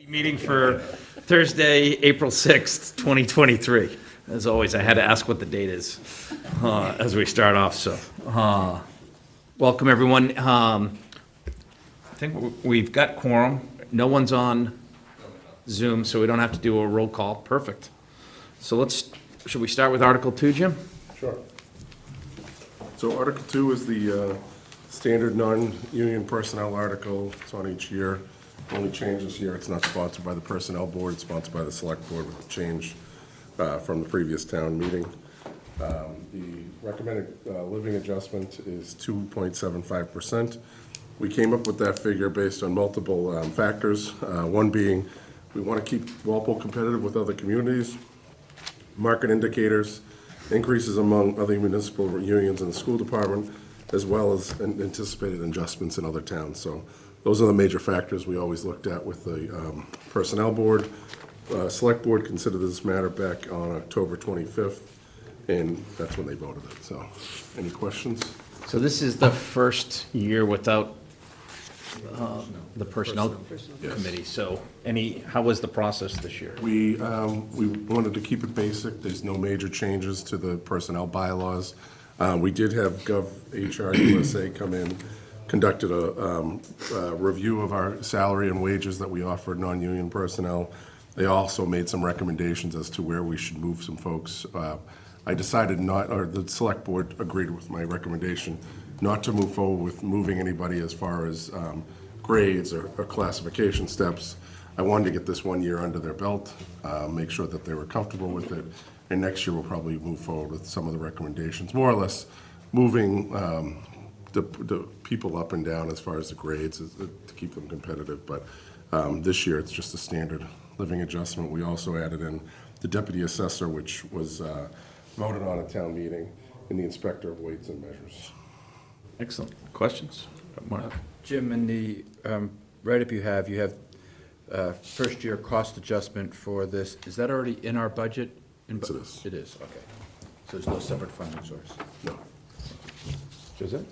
Meeting for Thursday, April 6th, 2023. As always, I had to ask what the date is as we start off, so. Welcome, everyone. I think we've got quorum. No one's on Zoom, so we don't have to do a roll call. Perfect. So should we start with Article 2, Jim? Sure. So Article 2 is the standard non-union personnel article. It's on each year. Only change this year, it's not sponsored by the Personnel Board, it's sponsored by the Select Board with a change from the previous town meeting. The recommended living adjustment is 2.75%. We came up with that figure based on multiple factors. One being, we want to keep Walpole competitive with other communities, market indicators, increases among other municipal unions in the school department, as well as anticipated adjustments in other towns. So those are the major factors we always looked at with the Personnel Board. Select Board considered this matter back on October 25th, and that's when they voted it. So, any questions? So this is the first year without the Personnel Committee. So how was the process this year? We wanted to keep it basic. There's no major changes to the personnel bylaws. We did have HR USA come in, conducted a review of our salary and wages that we offered non-union personnel. They also made some recommendations as to where we should move some folks. I decided the Select Board agreed with my recommendation not to move forward with moving anybody as far as grades or classification steps. I wanted to get this 1 year under their belt, make sure that they were comfortable with it, and next year we'll probably move forward with some of the recommendations, more or less moving the people up and down as far as the grades to keep them competitive. But this year it's just a standard living adjustment. We also added in the deputy assessor, which was voted on at town meeting, and the inspector of weights and measures. Excellent. Questions? Mark? Jim, in the write-up you have first year cost adjustment for this. Is that already in our budget? Yes, it is. It is, okay. So there's no separate funding source? No. Josette?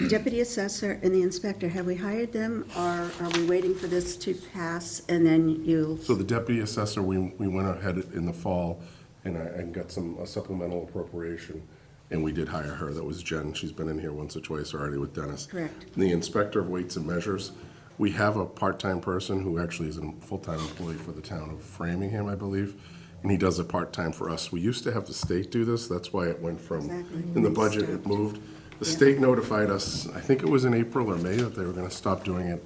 Deputy assessor and the inspector, have we hired them, or are we waiting for this to pass and then you'll? So the deputy assessor, we went ahead in the fall and got a supplemental appropriation, and we did hire her. That was Jen. She's been in here once or twice already with Dennis. Correct. And the inspector of weights and measures, we have a part-time person who actually is a full-time employee for the town of Framingham, I believe, and he does it part-time for us. We used to have the state do this. That's why it went from, Exactly. in the budget, it moved. The state notified us, I think it was in April or May, that they were going to stop doing it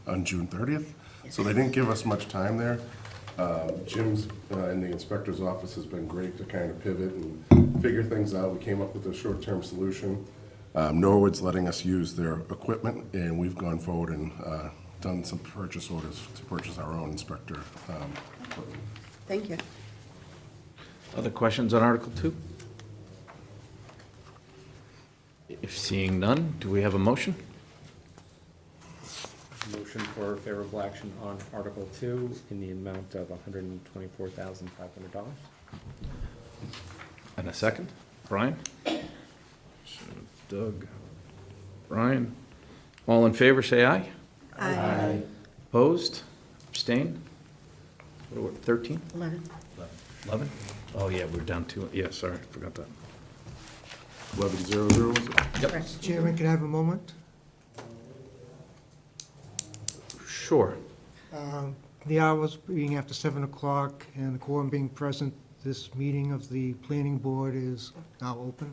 on June 30th. So they didn't give us much time there. Jim's in the inspector's office has been great to kind of pivot and figure things out. We came up with a short-term solution. Norwood's letting us use their equipment, and we've gone forward and done some purchase orders to purchase our own inspector equipment. Thank you. Other questions on Article 2? If seeing none, do we have a motion? Motion for favorable action on Article 2 in the amount of $124,500. And a second? Brian? Doug? Brian? All in favor, say aye. Aye. Opposed? Abstained? What are we, 13? 11. 11? Oh, yeah, we're down to, yeah, sorry, forgot that. 1100 was it? Correct. Chairman, can I have a moment? Sure. The hours being after 7 o'clock and the quorum being present, this meeting of the planning board is now open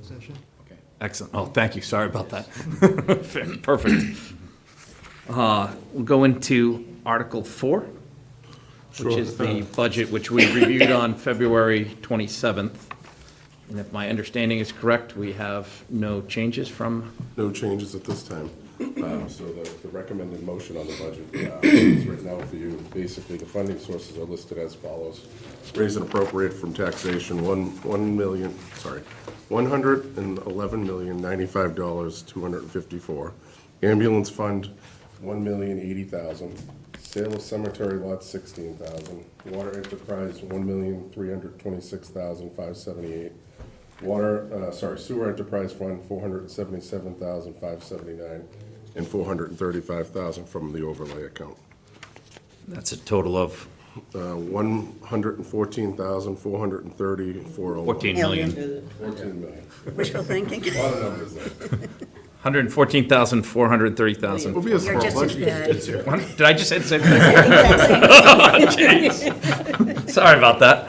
session. Okay, excellent. Oh, thank you. Sorry about that. Perfect. We'll go into Article 4, which is the budget, which we reviewed on February 27th. And if my understanding is correct, we have no changes from, No changes at this time. So the recommended motion on the budget is written out for you. Basically, the funding sources are listed as follows. Raise and appropriate from taxation, $111,095,254. Ambulance fund, $1,080,000. Sale of cemetery lots, $16,000. Water enterprise, $1,326,578. Sewer enterprise fund, $477,579. and $435,000 from the overlay account. That's a total of 114,430, 14 million. 14 million. Wishful thinking. A lot of numbers there. 114,430,000. It'll be a You're small just as budget. bad. Did I just say the same thing? Jeez. Sorry about that.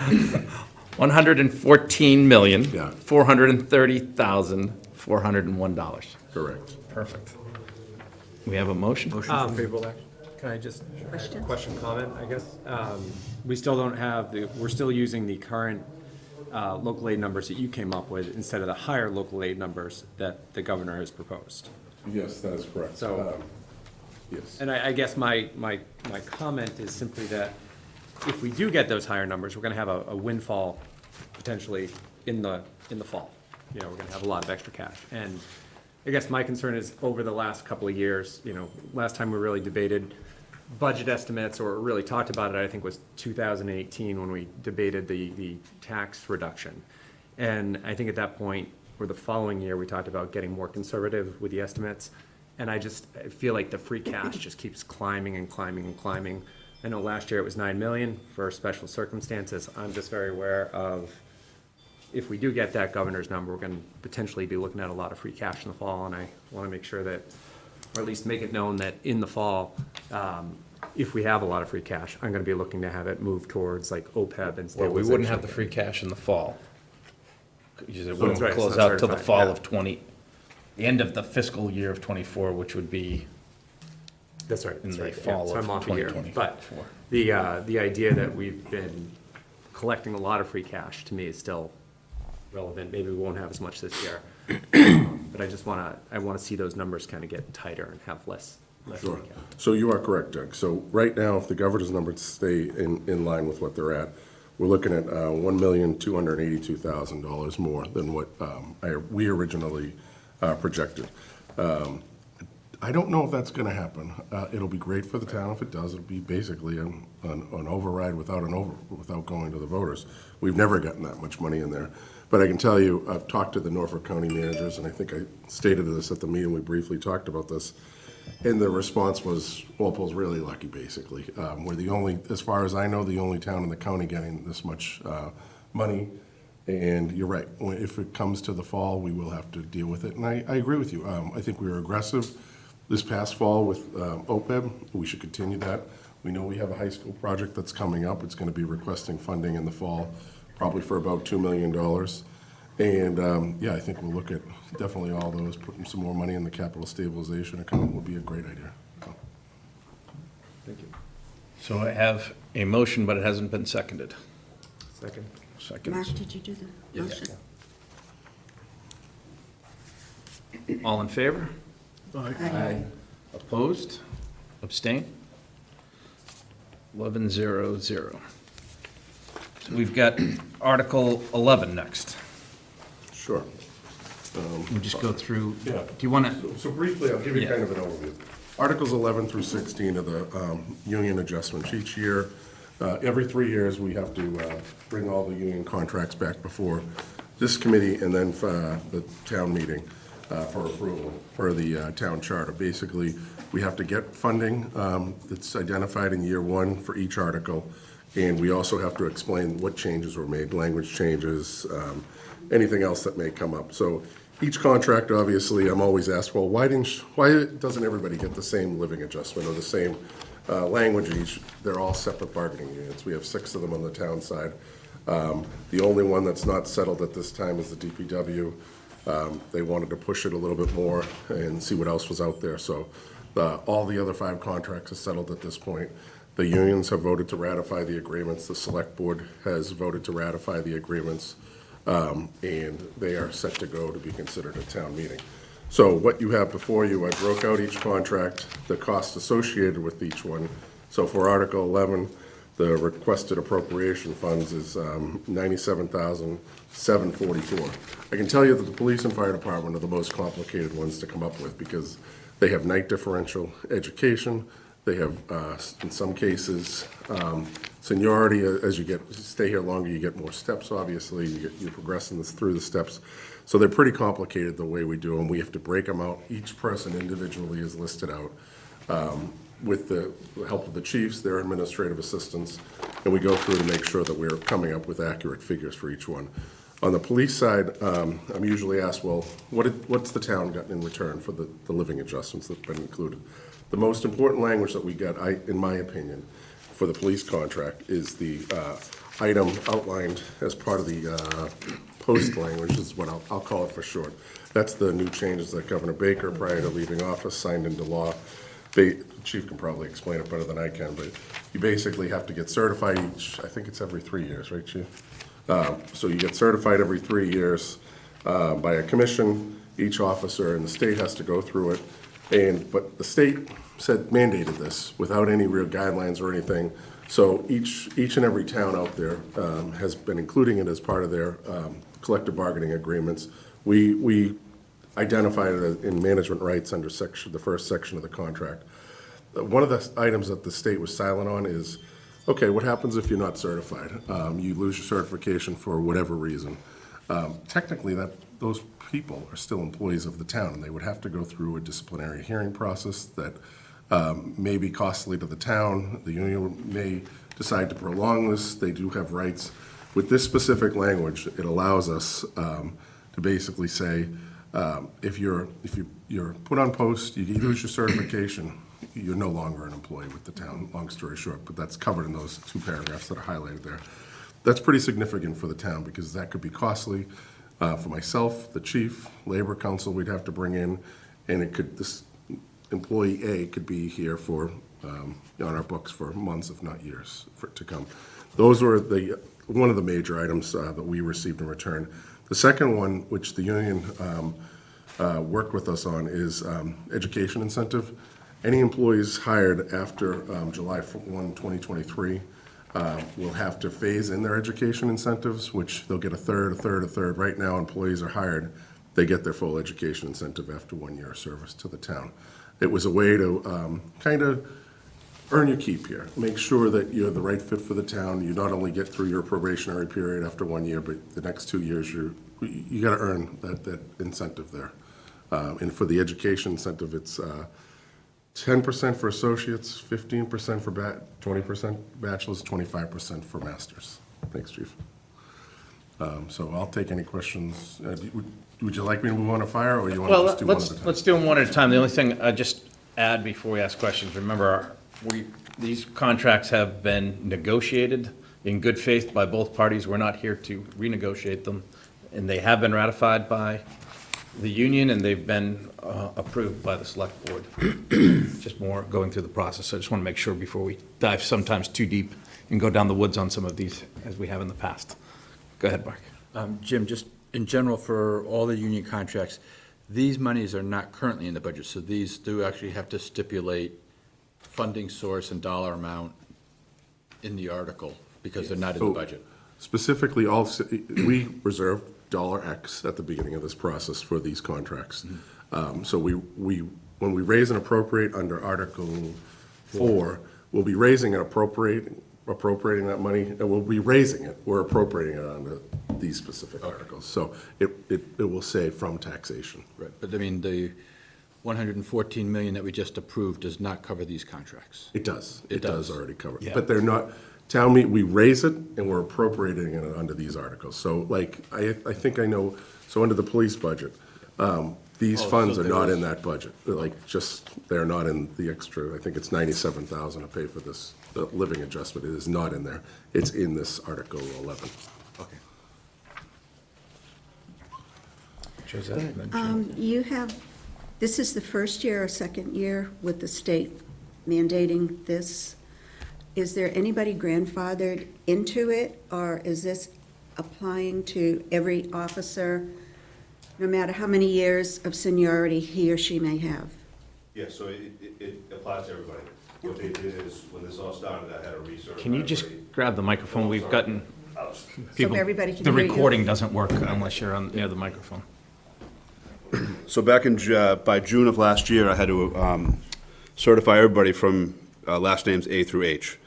114,430,401 dollars. Correct. Perfect. We have a motion? Motion for favorable action? Can I just, Question? question, comment, I guess? We still don't have, we're still using the current local aid numbers that you came up with instead of the higher local aid numbers that the governor has proposed. Yes, that is correct. So- Yes. And I guess my comment is simply that if we do get those higher numbers, we're gonna have a windfall potentially in the fall. You know, we're gonna have a lot of extra cash. And I guess my concern is over the last couple of years, you know, last time we really debated budget estimates or really talked about it, I think was 2018 when we debated the tax reduction. And I think at that point, or the following year, we talked about getting more conservative with the estimates. And I feel like the free cash just keeps climbing and climbing and climbing. I know last year it was 9 million for special circumstances. I'm just very aware of, if we do get that governor's number, we're gonna potentially be looking at a lot of free cash in the fall, and I wanna make sure that, or at least make it known that in the fall, if we have a lot of free cash, I'm gonna be looking to have it move towards like OPEB and Well, we stabilization. wouldn't have the free cash in the fall. Because it wouldn't right, close so out it's till the certified, fall yeah. of the end of the fiscal year of '24, which would be That's right. in That's the right. Yeah, fall so of I'm off a year. 2024. But the idea that we've been collecting a lot of free cash, to me, is still relevant. Maybe we won't have as much this year. But I just I wanna see those numbers kind of get tighter and have less Sure. free cash. So you are correct, Doug. So right now, if the governor's numbers stay in line with what they're at, we're looking at $1,282,000 more than what we originally projected. I don't know if that's gonna happen. It'll be great for the town if it does. It'll be basically an override without going to the voters. We've never gotten that much money in there. But I can tell you, I've talked to the Norfolk County managers, and I think I stated this at the meeting, we briefly talked about this. And the response was, Walpole's really lucky, basically. We're the only, as far as I know, the only town in the county getting this much money. And you're right, if it comes to the fall, we will have to deal with it. And I agree with you. I think we were aggressive this past fall with OPEB. We should continue that. We know we have a high school project that's coming up. It's going to be requesting funding in the fall, probably for about $2 million. And, yeah, I think we'll look at definitely all those. Putting some more money in the capital stabilization account would be a great idea. Thank you. So I have a motion, but it hasn't been seconded. Second. Mark, Seconds. did you do the motion? All in favor? Aye. Opposed? Abstain? 11-0-0. So we've got Article 11 next. Sure. We'll just go through, do Yeah. you want to, So briefly, I'll give you Yeah. kind of an overview. Articles 11 through 16 are the union adjustments. Each year, every 3 years, we have to bring all the union contracts back before this committee and then the town meeting for approval for the town charter. Basically, we have to get funding that's identified in year one for each article, and we also have to explain what changes were made, language changes, anything else that may come up. So each contract, obviously, I'm always asked, well, why doesn't everybody get the same living adjustment or the same language each? They're all separate bargaining units. We have 6 of them on the town side. The only one that's not settled at this time is the DPW. They wanted to push it a little bit more and see what else was out there. So all the other 5 contracts are settled at this point. The unions have voted to ratify the agreements. The select board has voted to ratify the agreements. And they are set to go to be considered at town meeting. So what you have before you, I broke out each contract, the cost associated with each one. So for Article 11, the requested appropriation funds is $97,744. I can tell you that the police and fire department are the most complicated ones to come up with because they have night differential education. They have, in some cases, seniority. As you stay here longer, you get more steps, obviously. You're progressing through the steps. So they're pretty complicated the way we do them. We have to break them out. Each person individually is listed out with the help of the chiefs, their administrative assistants, and we go through to make sure that we're coming up with accurate figures for each one. On the police side, I'm usually asked, well, what's the town gotten in return for the living adjustments that have been included? The most important language that we get, in my opinion, for the police contract is the item outlined as part of the post language, is what I'll call it for short. That's the new changes that Governor Baker, prior to leaving office, signed into law. The chief can probably explain it better than I can, but you basically have to get certified each, I think it's every 3 years, right, chief? So you get certified every 3 years by a commission. Each officer in the state has to go through it. But the state mandated this without any real guidelines or anything. So each and every town out there has been including it as part of their collective bargaining agreements. We identified it in management rights under the first section of the contract. One of the items that the state was silent on is, okay, what happens if you're not certified? You lose your certification for whatever reason. Technically, those people are still employees of the town, and they would have to go through a disciplinary hearing process that may be costly to the town. The union may decide to prolong this. They do have rights. With this specific language, it allows us to basically say, if you're put on post, you lose your certification, you're no longer an employee with the town, long story short, but that's covered in those 2 paragraphs that are highlighted there. That's pretty significant for the town, because that could be costly for myself, the chief, labor council we'd have to bring in, and this employee A could be here for, on our books for months, if not years, to come. Those were one of the major items that we received in return. The second one, which the union worked with us on, is education incentive. Any employees hired after July 1, 2023 will have to phase in their education incentives, which they'll get a third, a third, a third. Right now, employees are hired, they get their full education incentive after 1 year of service to the town. It was a way to kind of earn your keep here. Make sure that you're the right fit for the town. You not only get through your probationary period after 1 year, but the next 2 years, you got to earn that incentive there. And for the education incentive, it's 10% for associates, 15% for 20% bachelors, 25% for masters. Thanks, Chief. So I'll take any questions. Would you like me to move on to fire, or you want to just do one at a time? Let's do them one at a time. The only thing I just add before we ask questions, remember, these contracts have been negotiated in good faith by both parties. We're not here to renegotiate them, and they have been ratified by the union, and they've been approved by the select board. Just more going through the process. I just want to make sure before we dive sometimes too deep and go down the woods on some of these, as we have in the past. Go ahead, Mark. Jim, just in general, for all the union contracts, these monies are not currently in the budget, so these do actually have to stipulate funding source and dollar amount in the article, because they're not in the budget. Specifically, we reserve $X at the beginning of this process for these contracts. So when we raise and appropriate under Article 4, we'll be raising and appropriating that money, and we'll be raising it, we're appropriating it under these specific articles. So it will say from taxation. Right, but I mean, the $114 million that we just approved does not cover these contracts. It does. It It does does. already cover it. Yeah. But they're not, we raise it and we're appropriating it under these articles. So like, I think I know, so under the police budget, these Oh, funds so are not there in is- that budget. They're like, they're not in the extra, I think it's 97,000 to pay for this, the living adjustment. It is not in there. It's in this Article 11. Okay. You have, this is the first year or second year with the state mandating this. Is there anybody grandfathered into it, or is this applying to every officer, no matter how many years of seniority he or she may have? Yeah, so it applies to everybody. What they did is, when this all started, I had to research. Can you just grab the microphone? We've gotten people. everybody can The hear you. recording doesn't work unless you're near the microphone. So back in, by June of last year, I had to certify everybody from last names A through H.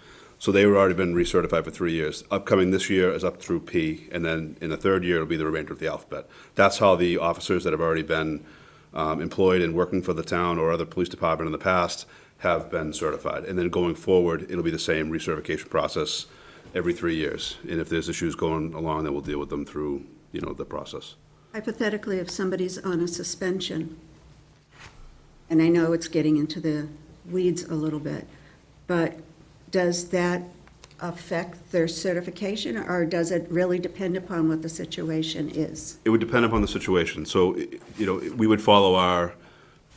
So they were already been recertified for 3 years. Upcoming this year is up through P, and then in the third year, it'll be the remainder of the alphabet. That's how the officers that have already been employed and working for the town or other police department in the past have been certified. And then going forward, it'll be the same recertification process every 3 years. And if there's issues going along, then we'll deal with them through, the process. Hypothetically, if somebody's on a suspension, and I know it's getting into the weeds a little bit, but does that affect their certification, or does it really depend upon what the situation is? It would depend upon the situation. So, we would follow our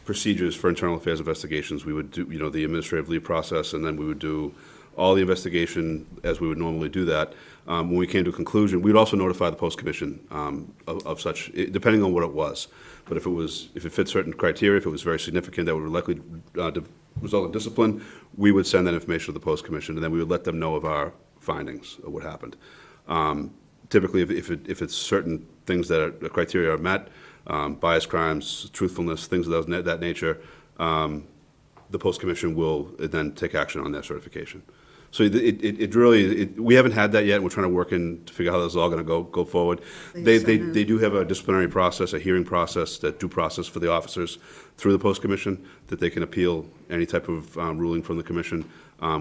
procedures for internal affairs investigations. We would do, the administrative leave process, and then we would do all the investigation as we would normally do that. When we came to a conclusion, we'd also notify the post commission of such, depending on what it was. But if it fit certain criteria, if it was very significant, that would likely result in discipline, we would send that information to the post commission, and then we would let them know of our findings of what happened. Typically, if it's certain things that are criteria are met, bias crimes, truthfulness, things of that nature, the post commission will then take action on their certification. So it really, we haven't had that yet. We're trying to work to figure out how this is all going to go forward. They do have a disciplinary process, a hearing process, that due process for the officers through the post commission, that they can appeal any type of ruling from the commission.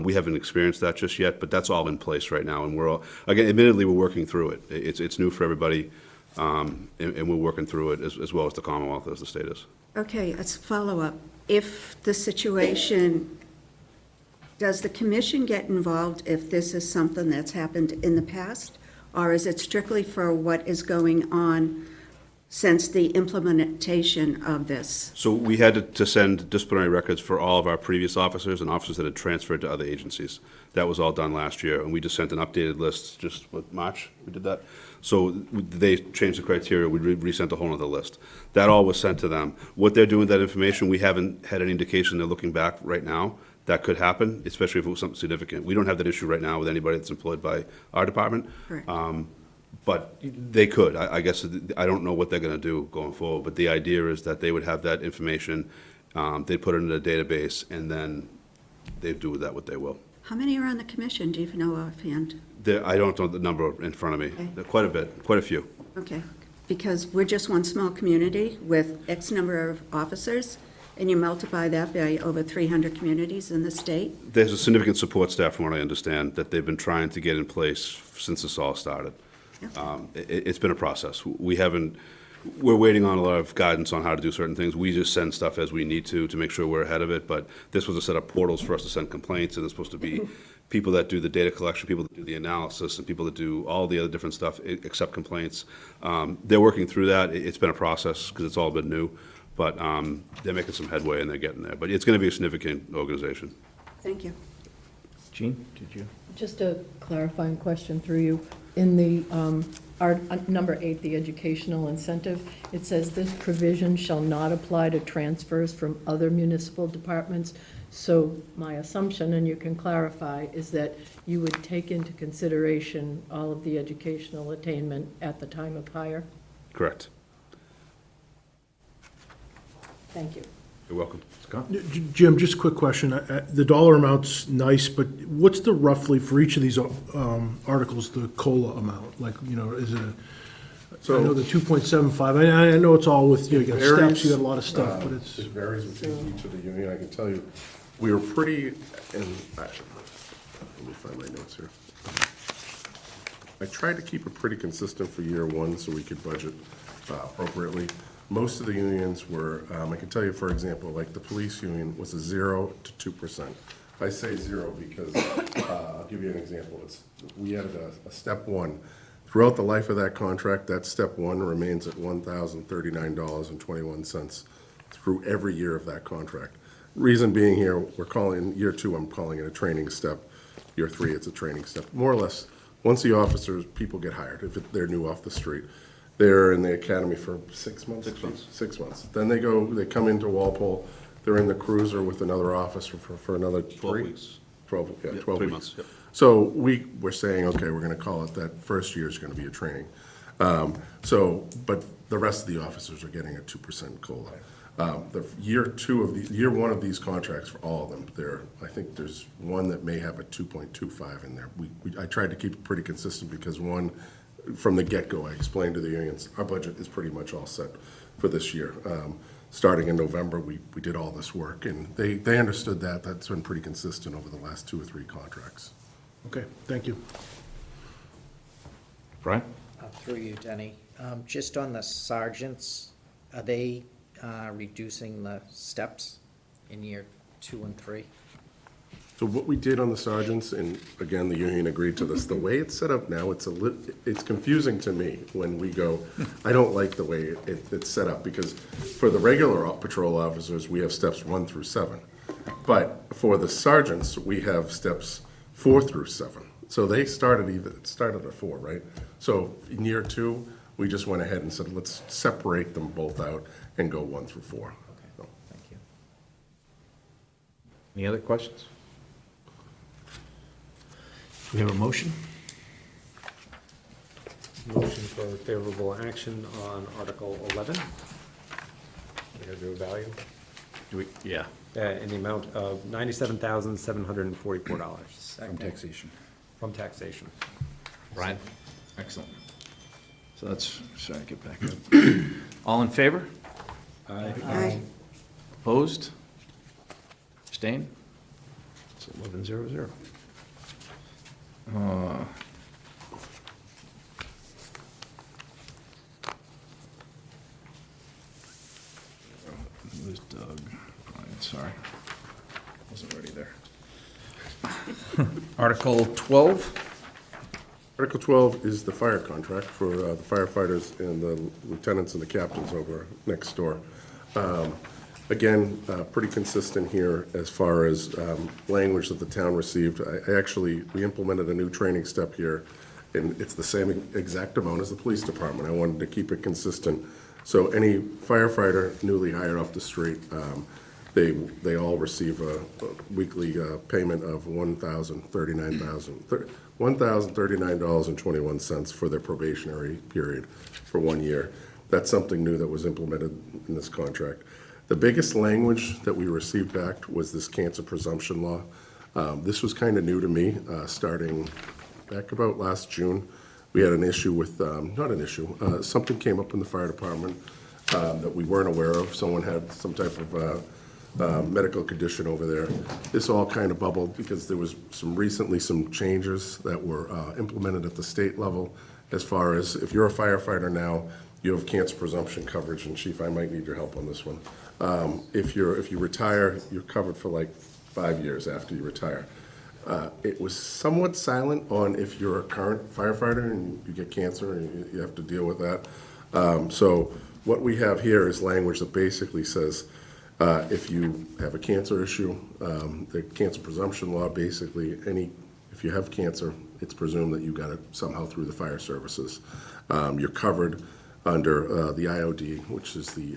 We haven't experienced that just yet, but that's all in place right now. And we're all, again, admittedly, we're working through it. It's new for everybody, and we're working through it as well as the Commonwealth, as the state is. Okay, as a follow-up, if the situation, does the commission get involved if this is something that's happened in the past? Or is it strictly for what is going on since the implementation of this? So we had to send disciplinary records for all of our previous officers and officers that had transferred to other agencies. That was all done last year, and we just sent an updated list, just, March, we did that? So they changed the criteria, we resent a whole other list. That all was sent to them. What they're doing with that information, we haven't had any indication they're looking back right now. That could happen, especially if it was something significant. We don't have that issue right now with anybody that's employed by our department. Correct. But they could. I guess, I don't know what they're going to do going forward, but the idea is that they would have that information, they'd put it in a database, and then they'd do with that what they will. How many are on the commission, do you know offhand? I don't know the number in front of me. Okay. Quite a bit, quite a few. Okay, because we're just one small community with X number of officers, and you multiply that by over 300 communities in the state? There's a significant support staff, from what I understand, that they've been trying to get in place since this all started. It's been a process. We're waiting on a lot of guidance on how to do certain things. We just send stuff as we need to make sure we're ahead of it, but this was a set of portals for us to send complaints, and it's supposed to be people that do the data collection, people that do the analysis, and people that do all the other different stuff, accept complaints. They're working through that. It's been a process, because it's all been new, but they're making some headway, and they're getting there. But it's going to be a significant organization. Thank you. Jean, did you? Just a clarifying question through you. In the, number 8, the educational incentive, it says this provision shall not apply to transfers from other municipal departments. So my assumption, and you can clarify, is that you would take into consideration all of the educational attainment at the time of hire? Correct. Thank you. You're welcome. Scott? Jim, just a quick question. The dollar amount's nice, but what's the roughly, for each of these articles, the COLA amount? Like, is it I know the 2.75, I know it's all with, you got steps, you got a lot of stuff, but it's. It varies between each of the union. I can tell you, we were pretty, let me find my notes here. I tried to keep it pretty consistent for year one so we could budget appropriately. Most of the unions were, I can tell you, for example, like the police union was a 0 to 2%. I say 0 because, I'll give you an example. We added a step one. Throughout the life of that contract, that step one remains at $1,039.21 through every year of that contract. Reason being here, we're calling, year two, I'm calling it a training step. Year three, it's a training step. More or less, once the officers, people get hired, if they're new off the street. They're in the academy for 6 months? 6 months. 6 months. Then they come into Walpole, they're in the cruiser with another officer for another 12 weeks. 12 Yep, 12 3 weeks. months, yep. So we're saying, okay, we're gonna call it that first year is gonna be a training. But the rest of the officers are getting a 2% COLA. Year one of these contracts for all of them, I think there's one that may have a 2.25 in there. I tried to keep it pretty consistent because one, from the get-go, I explained to the unions, our budget is pretty much all set for this year. Starting in November, we did all this work, and they understood that. That's been pretty consistent over the last 2 or 3 contracts. Okay, thank you. Brian? Through you, Denny. Just on the sergeants, are they reducing the steps in year 2 and 3? So what we did on the sergeants, and again, the union agreed to this, the way it's set up now, it's confusing to me when we go, I don't like the way it's set up, because for the regular patrol officers, we have steps 1 through 7. But for the sergeants, we have steps 4 through 7. So they started at 4, right? So in year 2, we just went ahead and said, let's separate them both out and go 1 through 4. Okay, thank you. Any other questions? We have a motion? Motion for favorable action on Article 11. We're going to do a value Yeah. in the amount of $97,744 From taxation. from taxation. Brian? Excellent. So that's, sorry, get back up. All in favor? Aye. Opposed? Abstained? It's 11-0-0. Where's Doug? Brian, sorry. Wasn't already there. Article 12? Article 12 is the fire contract for the firefighters and the lieutenants and the captains over next door. Again, pretty consistent here as far as language that the town received. We implemented a new training step here, and it's the same exact amount as the police department. I wanted to keep it consistent. So any firefighter newly hired off the street, they all receive a weekly payment of $1,039.21 for their probationary period for 1 year. That's something new that was implemented in this contract. The biggest language that we received back was this cancer presumption law. This was kind of new to me, starting back about last June. We had an issue with, not an issue, something came up in the fire department that we weren't aware of. Someone had some type of medical condition over there. This all kind of bubbled because there was recently some changes that were implemented at the state level as far as if you're a firefighter now, you have cancer presumption coverage, and Chief, I might need your help on this one. If you retire, you're covered for like 5 years after you retire. It was somewhat silent on if you're a current firefighter and you get cancer and you have to deal with that. So what we have here is language that basically says, if you have a cancer issue, the cancer presumption law, basically, if you have cancer, it's presumed that you got it somehow through the fire services. You're covered under the IOD, which is the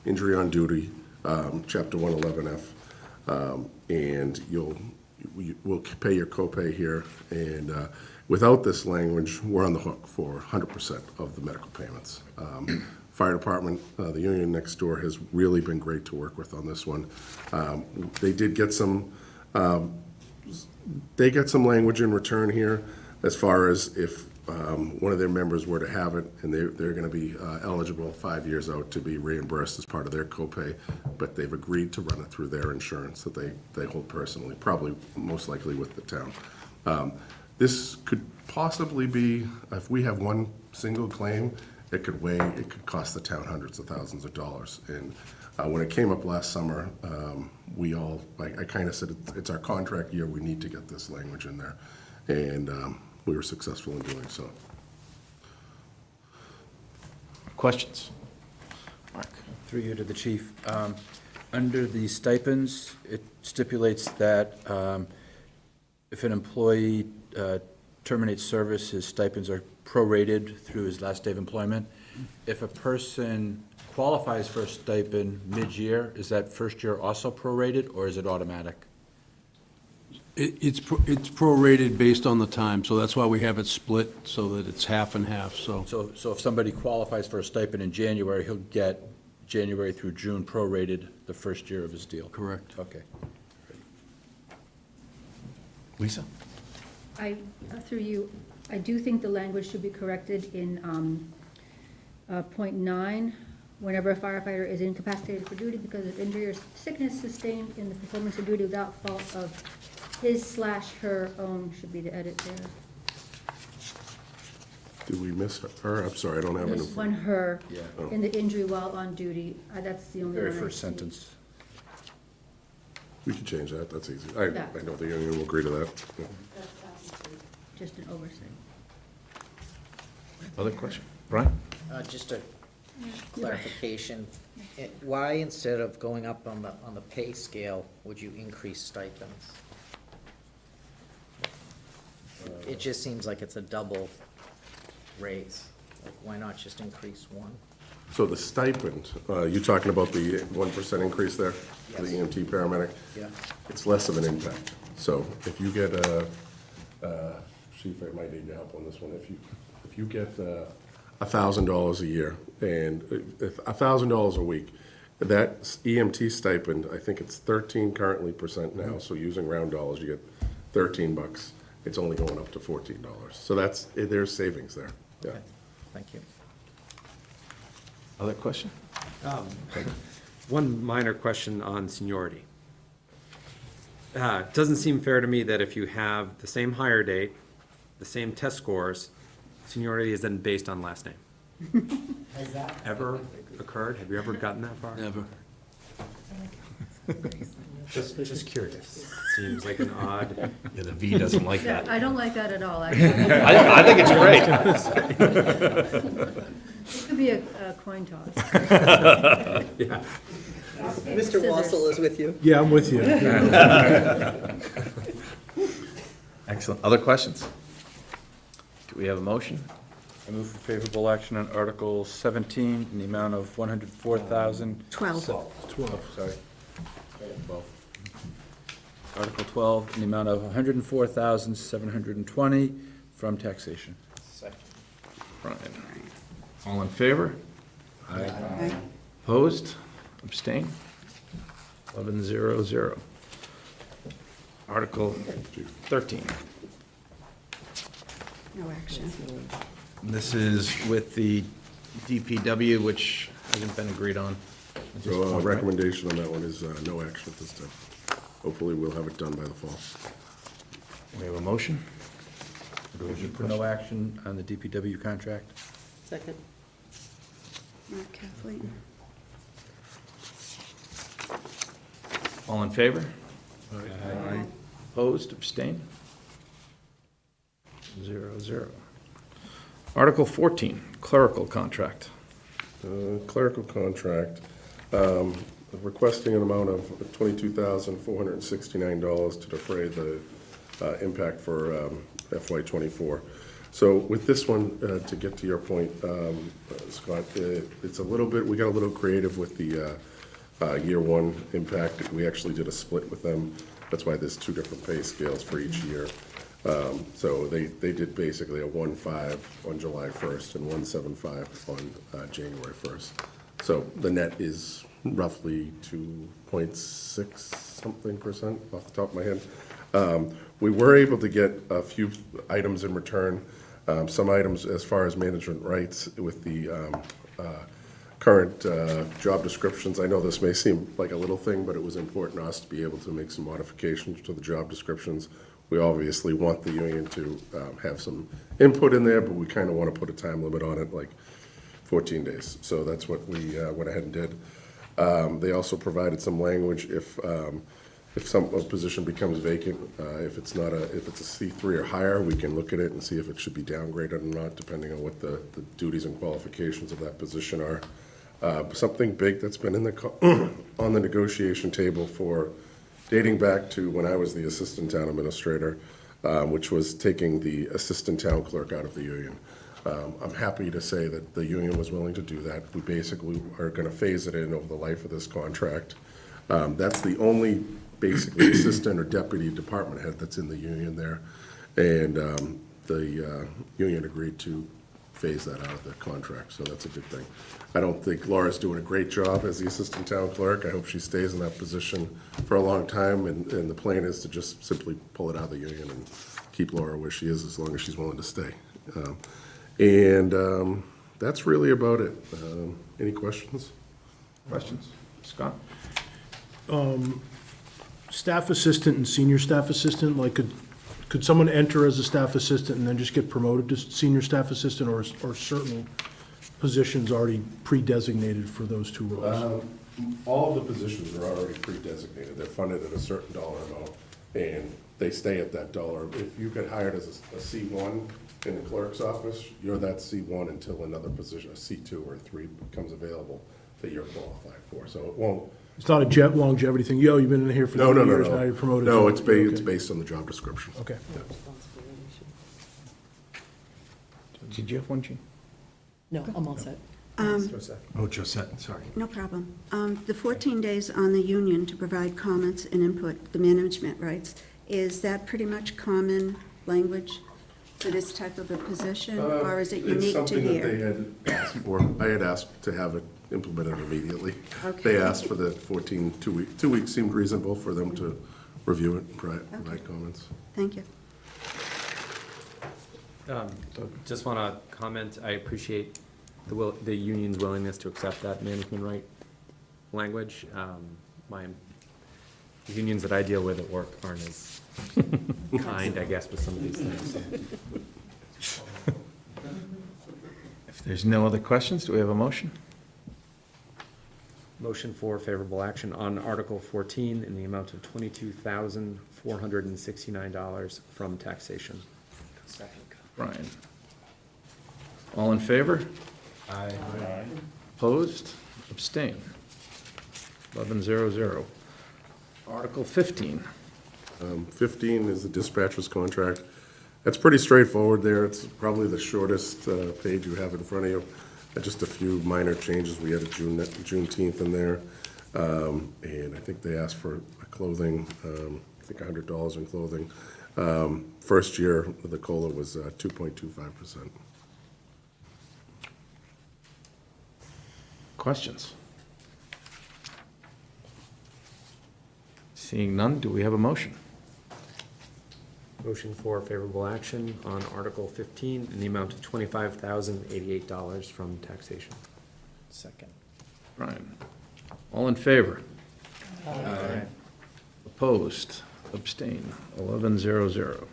Injury on Duty, Chapter 111F, and we'll pay your copay here. And without this language, we're on the hook for 100% of the medical payments. Fire department, the union next door has really been great to work with on this one. They did get some, language in return here as far as if one of their members were to have it, and they're going to be eligible 5 years out to be reimbursed as part of their copay, but they've agreed to run it through their insurance that they hold personally, probably most likely with the town. This could possibly be, if we have one single claim, it could cost the town hundreds of thousands of dollars. And when it came up last summer, I kind of said, it's our contract year, we need to get this language in there. And we were successful in doing so. Questions? Mark? Through you to the chief. Under the stipends, it stipulates that if an employee terminates service, his stipends are prorated through his last day of employment. If a person qualifies for a stipend mid-year, is that first year also prorated, or is it automatic? It's prorated based on the time, so that's why we have it split, so that it's half and half, so. So if somebody qualifies for a stipend in January, he'll get January through June, prorated the first year of his deal. Correct. Okay. Lisa? Through you, I do think the language should be corrected in point 9. Whenever a firefighter is incapacitated for duty because of injury or sickness sustained in the performance of duty without fault of his/her own, should be the edit there. Did we miss her? I'm sorry, I don't have it. There's one her Yeah. in the injury while on duty. That's the only one. Very I first see. sentence. We can change that, that's easy. Yeah. I know the union will agree to that. Yeah. Just an oversight. Other question? Brian? Just a clarification. Why, instead of going up on the pay scale, would you increase stipends? It just seems like it's a double raise. Like, why not just increase one? So the stipend, you talking about the 1% increase there? For the Yes. EMT paramedic? Yeah. It's less of an impact. So if you get Chief, I might need your help on this one. If you get $1,000 a year and $1,000 a week, that EMT stipend, I think it's 13 currently percent now, so using round dollars, you get $13. It's only going up to $14. So there's savings there, yeah. Okay, thank you. Other question? One minor question on seniority. It doesn't seem fair to me that if you have the same hire date, the same test scores, seniority is then based on last name. Has that Ever occurred? Have you ever gotten that far? Never. Just curious. Seems like an odd. Yeah, the V doesn't like Yeah, that. I don't like that at all, actually. I think it's great. It could be a coin toss. Mr. Wassel is with you. Yeah, I'm with you. Excellent. Other questions? Do we have a motion? I move for favorable action on Article 17 in the amount of 104,000. 12. 12, sorry. 12. Article 12 in the amount of 104,720 from taxation. Brian. All in favor? Aye. Opposed? Abstain? 11-0-0. Article 13. No action. This is with the DPW, which hasn't been agreed on. at this So point, right? recommendation on that one is no action at this time. Hopefully, we'll have it done by the fall. We have a motion? Motion for no action on the DPW contract. Second. Mark Kathleen. All in favor? Aye. Opposed, abstain? 0-0. Article 14, clerical contract. Clerical contract, requesting an amount of $22,469 to defray the impact for FY '24. So with this one, to get to your point, Scott, it's a little bit, we got a little creative with the year one impact. We actually did a split with them. That's why there's two different pay scales for each year. So they did basically a 1.5 on July 1st and 1.75 on January 1st. So the net is roughly 2.6 something percent off the top of my head. We were able to get a few items in return. Some items as far as management rights with the current job descriptions. I know this may seem like a little thing, but it was important to us to be able to make some modifications to the job descriptions. We obviously want the union to have some input in there, but we kind of want to put a time limit on it, like 14 days. So that's what we went ahead and did. They also provided some language if a position becomes vacant, if it's a C3 or higher, we can look at it and see if it should be downgraded or not, depending on what the duties and qualifications of that position are. Something big that's been on the negotiation table for dating back to when I was the assistant town administrator, which was taking the assistant town clerk out of the union. I'm happy to say that the union was willing to do that. We basically are going to phase it in over the life of this contract. That's the only basically assistant or deputy department head that's in the union there. And the union agreed to phase that out of the contract, so that's a good thing. I don't think Laura's doing a great job as the assistant town clerk. I hope she stays in that position for a long time, and the plan is to just simply pull it out of the union and keep Laura where she is as long as she's willing to stay. That's really about it. Any questions? Questions? Scott? Staff assistant and senior staff assistant, like, could someone enter as a staff assistant and then just get promoted to senior staff assistant, or certain positions already pre-designated for those two roles? All of the positions are already pre-designated. They're funded at a certain dollar amount, and they stay at that dollar. If you get hired as a C1 in the clerk's office, you're that C1 until another position, a C2 or a 3 becomes available that you're qualified for. So it won't. It's not a longevity thing, you've been in here for 3 years, now you're promoted. No, to- it's okay. based on the job description. Okay. Did you have one, Jean? No, I'm all set. Oh, Josette, sorry. No problem. The 14 days on the union to provide comments and input, the management rights, is that pretty much common language for this type of a position, or is it unique to It's something that they here? had asked for. I had asked to have it implemented immediately. Okay. They asked for the 2 weeks seemed reasonable for them to review it and provide comments. Thank you. Just want to comment, I appreciate the union's willingness to accept that management right language. The unions that I deal with at work aren't as kind, I guess, with some of these things. If there's no other questions, do we have a motion? Motion for favorable action on Article 14 in the amount of $22,469 from taxation. Brian? All in favor? Aye. Opposed? Abstain? 11-0-0. Article 15. 15 is the dispatcher's contract. That's pretty straightforward there. It's probably the shortest page you have in front of you. Just a few minor changes. We had a Juneteenth in there. And I think they asked for clothing, I think $100 in clothing. First year, the COLA was 2.25%. Questions? Seeing none, do we have a motion? Motion for favorable action on Article 15 in the amount of $25,088 from taxation. Second. Brian? All in favor? Opposed? Abstain? 11-0-0.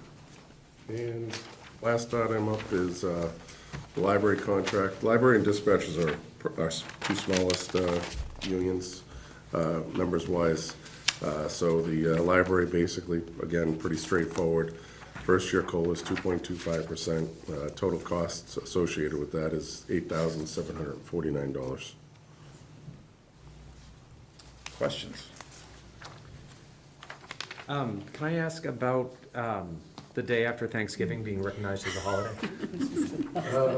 And last item up is the library contract. Library and dispatchers are our two smallest unions, numbers-wise. So the library, basically, again, pretty straightforward. First year COLA is 2.25%. Total costs associated with that is $8,749. Questions? Can I ask about the day after Thanksgiving being recognized as a holiday?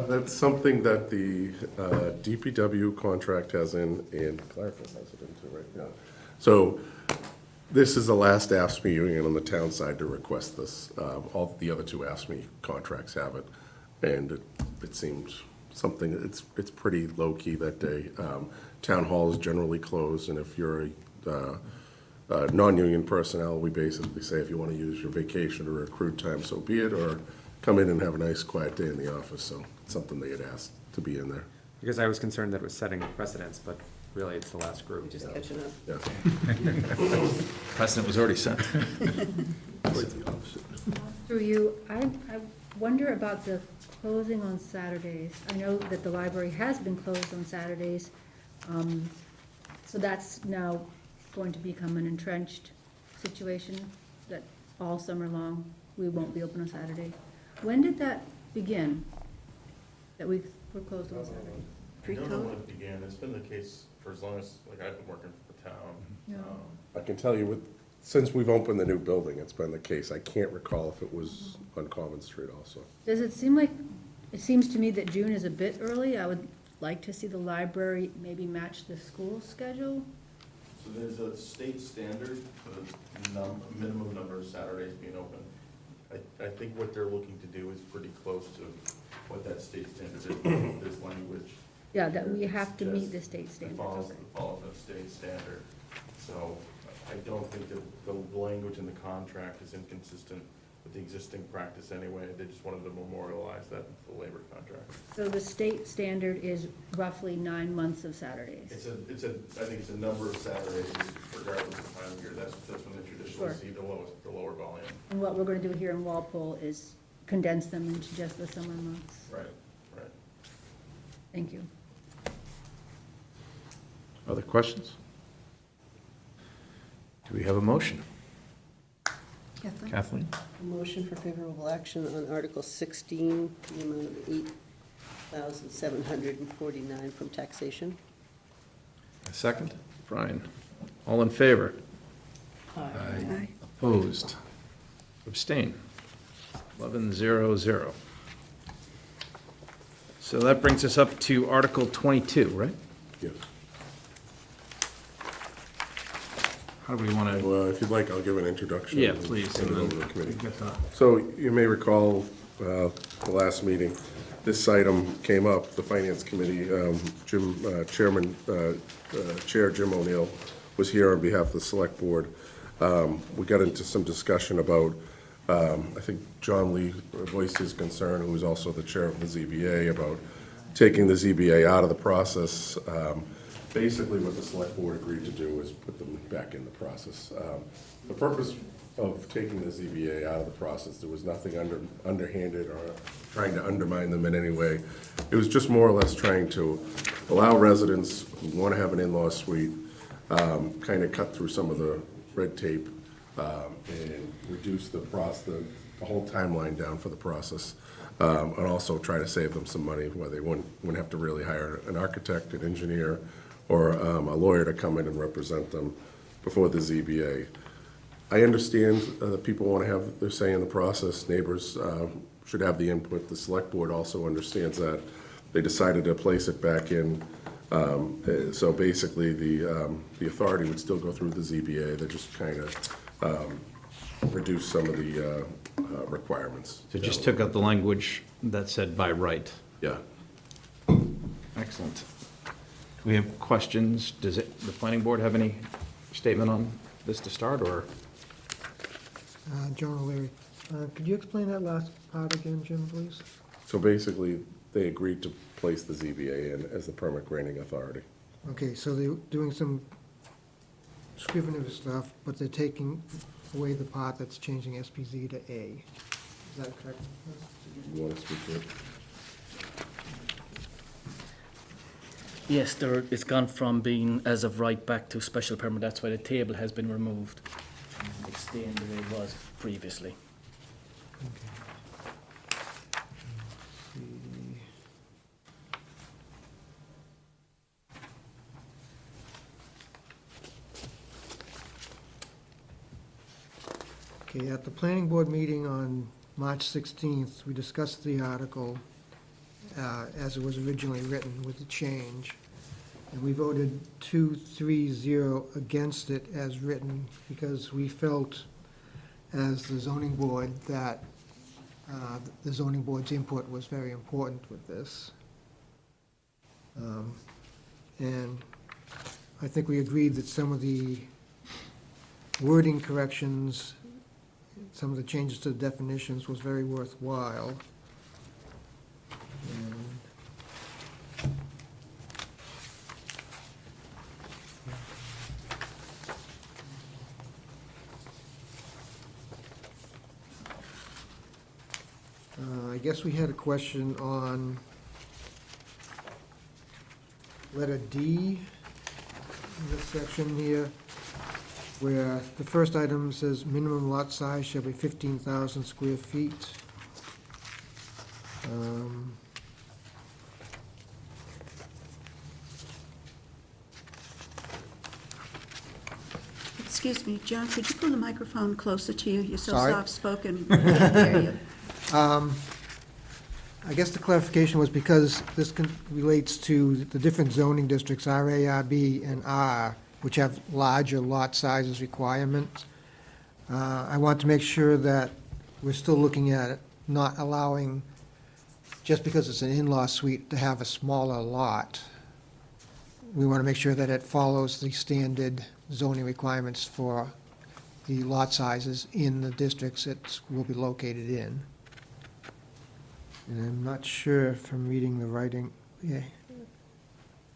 That's something that the DPW contract has in, and Clarifus has it in too, right? Yeah. So this is the last AFSCME union on the town side to request this. All the other two AFSCME contracts have it, and it seems something, it's pretty low-key that day. Town hall is generally closed, and if you're a non-union personnel, we basically say if you want to use your vacation or accrued time, so be it, or come in and have a nice quiet day in the office. So it's something they had asked to be in there. Because I was concerned that it was setting precedents, but really it's the last group. Just catching up. Yeah. Precedent was already set. Through you, I wonder about the closing on Saturdays. I know that the library has been closed on Saturdays, so that's now going to become an entrenched situation, that all summer long, we won't be open on Saturday. When did that begin, that we were closed on Saturday? I don't know Pre-code? when it began, it's been the case for as long as, like, I've been working for the town. Yeah. I can tell you, since we've opened the new building, it's been the case. I can't recall if it was on Common Street also. Does it seem like, it seems to me that June is a bit early. I would like to see the library maybe match the school schedule. So there's a state standard for the minimum number of Saturdays being open. I think what they're looking to do is pretty close to what that state standard is, with this language. Yeah, that we have to meet the Just- state It standards. follows, Okay. follows the state standard. So I don't think that the language in the contract is inconsistent with the existing practice anyway. They just wanted to memorialize that into the labor contract. So the state standard is roughly 9 months of Saturdays. I think it's a number of Saturdays regardless of time of year. That's when they traditionally Sure. see the lower volume. And what we're gonna do here in Walpole is condense them into just the summer months. Right, right. Thank you. Other questions? Do we have a motion? Kathleen? Kathleen? A motion for favorable action on Article 16, the amount of $8,749 from taxation. A second? Brian? All in favor? Aye. Opposed? Abstain? 11-0-0. So that brings us up to Article 22, right? Yes. How do we want to? Well, if you'd like, I'll give an introduction. Yeah, and please. Send it and over to then the committee. get that. So you may recall, the last meeting, this item came up, the Finance Committee, Chair Jim O'Neill was here on behalf of the Select Board. We got into some discussion about, I think John Lee voiced his concern, who was also the chair of the ZBA, about taking the ZBA out of the process. Basically, what the Select Board agreed to do is put them back in the process. The purpose of taking the ZBA out of the process, there was nothing underhanded or trying to undermine them in any way. It was just more or less trying to allow residents who want to have an in-law suite, kind of cut through some of the red tape, and reduce the whole timeline down for the process. And also try to save them some money, where they wouldn't have to really hire an architect, an engineer, or a lawyer to come in and represent them before the ZBA. I understand that people want to have their say in the process. Neighbors should have the input. The Select Board also understands that. They decided to place it back in. So basically, the authority would still go through the ZBA. They just kind of reduce some of the requirements. So just took out the language that said by right. Yeah. Excellent. Do we have questions? Does the planning board have any statement on this to start, or? John O'Leary, could you explain that last part again, Jim, please? So basically, they agreed to place the ZBA in as the permit granting authority. Okay, so they're doing some scrivener stuff, but they're taking away the part that's changing SPZ to A. Is that correct? You want to speak to it? Yes, it's gone from being as of right back to special permit. That's why the table has been removed. It's staying the way it was previously. Okay, at the planning board meeting on March 16th, we discussed the article as it was originally written with the change. And we voted 2-3-0 against it as written because we felt, as the zoning board, that the zoning board's input was very important with this. And I think we agreed that some of the wording corrections, some of the changes to the definitions was very worthwhile. And I guess we had a question on letter D, in this section here, where the first item says minimum lot size shall be 15,000 square feet. Excuse me, John, could you pull the microphone closer to you? You're so Sorry. soft-spoken. I can't hear you. I guess the clarification was because this relates to the different zoning districts, RA, RB, and R, which have larger lot sizes requirements. I want to make sure that we're still looking at it, not allowing, just because it's an in-law suite, to have a smaller lot. We want to make sure that it follows the standard zoning requirements for the lot sizes in the districts it will be located in. And I'm not sure if I'm reading the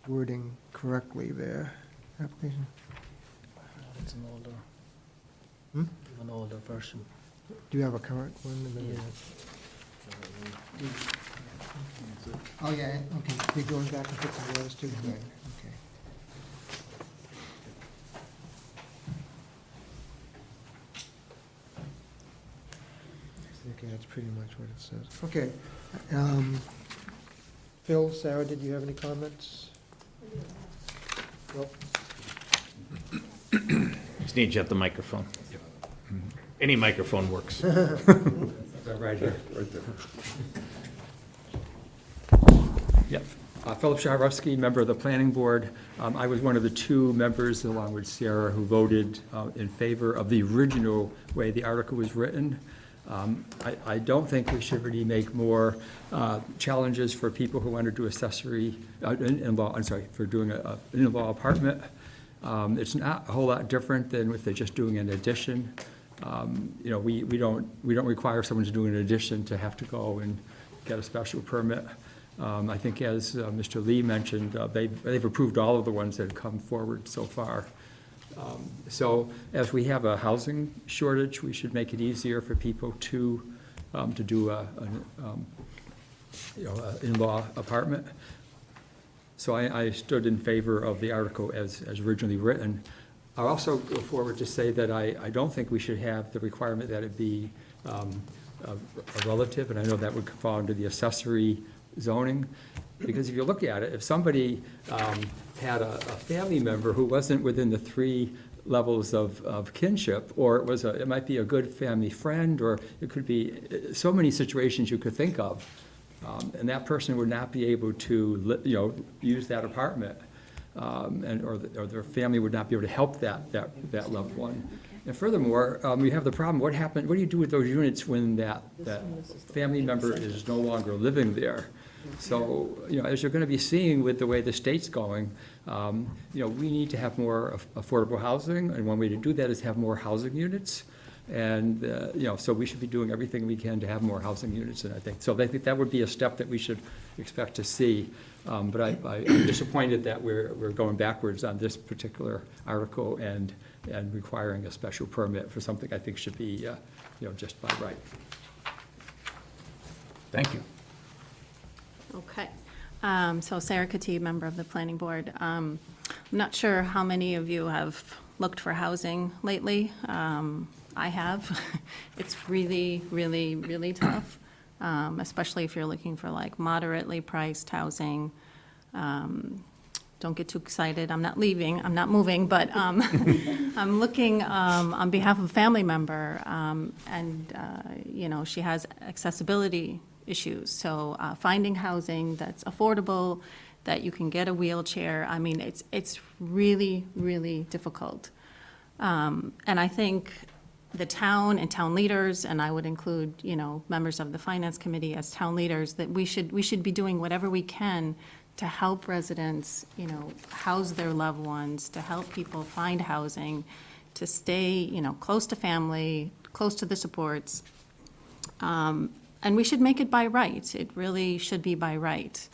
wording correctly there. Application. It's an older, Hmm? an older version. Do you have a current one? Oh, yeah, okay, we're going back and fixing the others too, good, okay. Okay, that's pretty much what it says. Okay. Phil, Sarah, did you have any comments? Nope. Just need you at the microphone. Any microphone works. Right here. Right there. Yep. Philip Sharofsky, member of the planning board. I was one of the two members, along with Sarah, who voted in favor of the original way the article was written. I don't think we should really make more challenges for people who want to do accessory, for doing an in-law apartment. It's not a whole lot different than if they're just doing an addition. You know, we don't require someone to do an addition to have to go and get a special permit. I think as Mr. Lee mentioned, they've approved all of the ones that have come forward so far. So as we have a housing shortage, we should make it easier for people to do an in-law apartment. So I stood in favor of the article as originally written. I also go forward to say that I don't think we should have the requirement that it be a relative, and I know that would fall under the accessory zoning. Because if you look at it, if somebody had a family member who wasn't within the 3 levels of kinship, or it might be a good family friend, or it could be so many situations you could think of, and that person would not be able to, use that apartment, or their family would not be able to help that loved one. And furthermore, we have the problem, what do you do with those units when that family member is no longer living there? So, as you're going to be seeing with the way the state's going, we need to have more affordable housing, and one way to do that is have more housing units. And, so we should be doing everything we can to have more housing units, and I think that would be a step that we should expect to see. But I'm disappointed that we're going backwards on this particular article and requiring a special permit for something I think should be, just by right. Thank you. Okay. So Sarah Khatib, member of the planning board. I'm not sure how many of you have looked for housing lately. I have. It's really, really, really tough, especially if you're looking for like moderately priced housing. Don't get too excited. I'm not leaving. I'm not moving, but I'm looking on behalf of a family member, and she has accessibility issues. So finding housing that's affordable, that you can get a wheelchair. I mean, it's really, really difficult. And I think the town and town leaders, and I would include, members of the finance committee as town leaders, that we should be doing whatever we can to help residents, house their loved ones, to help people find housing, to stay, close to family, close to the supports. And we should make it by right. It really should be by right.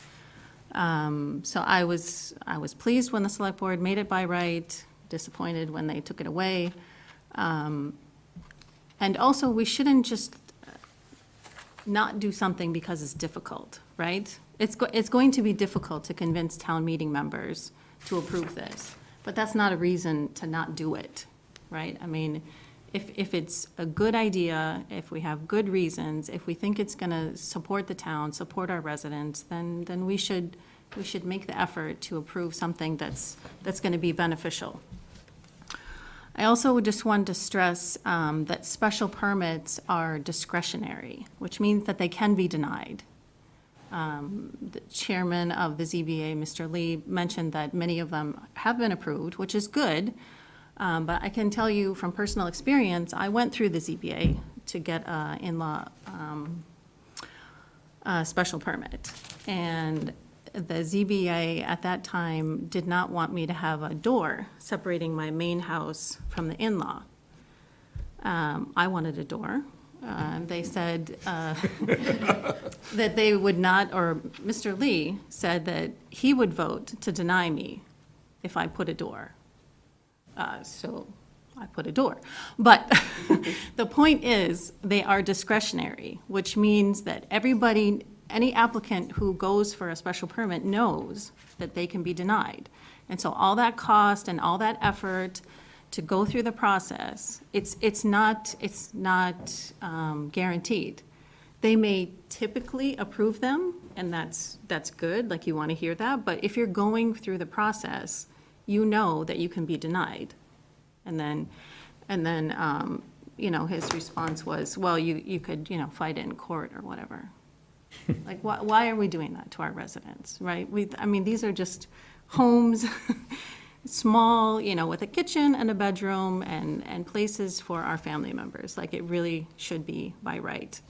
So I was pleased when the select board made it by right, disappointed when they took it away. And also, we shouldn't just not do something because it's difficult, right? It's going to be difficult to convince town meeting members to approve this, but that's not a reason to not do it, right? I mean, if it's a good idea, if we have good reasons, if we think it's gonna support the town, support our residents, then we should make the effort to approve something that's gonna be beneficial. I also just wanted to stress that special permits are discretionary, which means that they can be denied. The chairman of the ZBA, Mr. Lee, mentioned that many of them have been approved, which is good. But I can tell you from personal experience, I went through the ZBA to get a in-law special permit. And the ZBA at that time did not want me to have a door separating my main house from the in-law. I wanted a door. They said that they would not, or Mr. Lee said that he would vote to deny me if I put a door. So I put a door. But the point is, they are discretionary, which means that everybody, any applicant who goes for a special permit knows that they can be denied. And so all that cost and all that effort to go through the process, it's not guaranteed. They may typically approve them, and that's good, like you want to hear that, but if you're going through the process, you know that you can be denied. And then, you know, his response was, well, you could, you know, fight it in court or whatever. Like, why are we doing that to our residents, right? I mean, these are just homes, small, you know, with a kitchen and a bedroom and places for our family members. Like, it really should be by right.